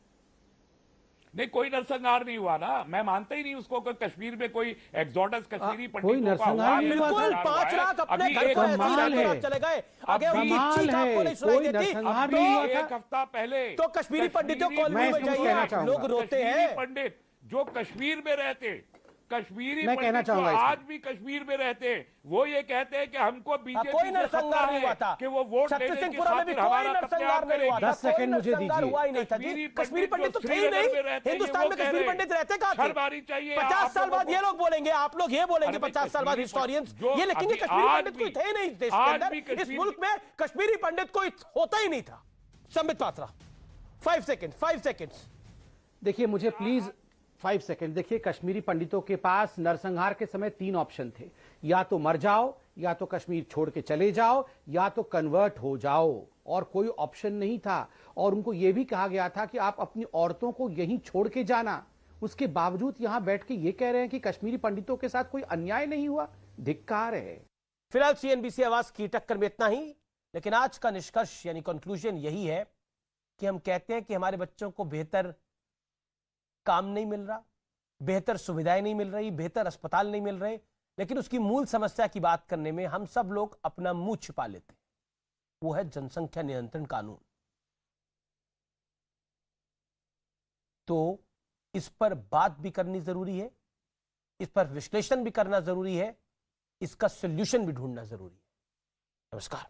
नहीं, कोई नरसंहार नहीं हुआ ना, मैं मानता ही नहीं उसको कि कश्मीर में कोई एक्सोडस कश्मीरी कोई पंडितों का नरसंहार हुआ। नहीं हुआ बिल्कुल, था। 5 लाख अपने अभी घर एक को कमाल है, चले गए। अगर कमाल है, कोई नरसंहार नहीं हुआ था। एक हफ्ता पहले तो कश्मीरी पंडितों को मैं इसमें कहना चाहूंगा, लोग रोते हैं। पंडित जो कश्मीर में रहते, कश्मीरी मैं कहना पंडित जो चाहूंगा आज भी कश्मीर में रहते हैं, वो ये कहते हैं कि हमको बीजेपी कोई नरसंहार नहीं हुआ था कि वो वोट लेने की छत्तीसगढ़ में भी खातिर कोई हमारा नरसंहार नहीं हुआ था। 10 सेकंड मुझे नरसंहार दीजिए। हुआ ही नहीं था जी। कश्मीरी पंडित तो थे ही नहीं, हिंदुस्तान में कश्मीरी पंडित रहते कहाँ थे? 50 साल बाद ये लोग बोलेंगे, आप लोग ये बोलेंगे 50 साल बाद हिस्टोरियंस ये लिखेंगे कश्मीरी पंडित कोई थे नहीं देश के अंदर। इस मुल्क में कश्मीरी पंडित कोई होता ही नहीं था। संबित पात्रा 5 सेकंड। देखिए मुझे प्लीज 5 सेकंड। देखिए, कश्मीरी पंडितों के पास नरसंहार के समय 3 ऑप्शन थे, या तो मर जाओ, या तो कश्मीर छोड़ के चले जाओ, या तो कन्वर्ट हो जाओ, और कोई ऑप्शन नहीं था। और उनको यह भी कहा गया था कि आप अपनी औरतों को यहीं छोड़ के जाना। उसके बावजूद यहां बैठ के ये कह रहे हैं कि कश्मीरी पंडितों के साथ कोई अन्याय नहीं हुआ। धिक्कार है। फिलहाल सीएनबीसी आवाज की टक्कर में इतना ही, लेकिन आज का निष्कर्ष यानी कंक्लूजन यही है कि हम कहते हैं कि हमारे बच्चों को बेहतर काम नहीं मिल रहा, बेहतर सुविधाएं नहीं मिल रही, बेहतर अस्पताल नहीं मिल रहे, लेकिन उसकी मूल समस्या की बात करने में हम सब लोग अपना मुंह छिपा लेते हैं। वो है जनसंख्या नियंत्रण कानून। तो इस पर बात भी करनी जरूरी है, इस पर विश्लेषण भी करना जरूरी है, इसका सॉल्यूशन भी ढूंढना जरूरी है। नमस्कार।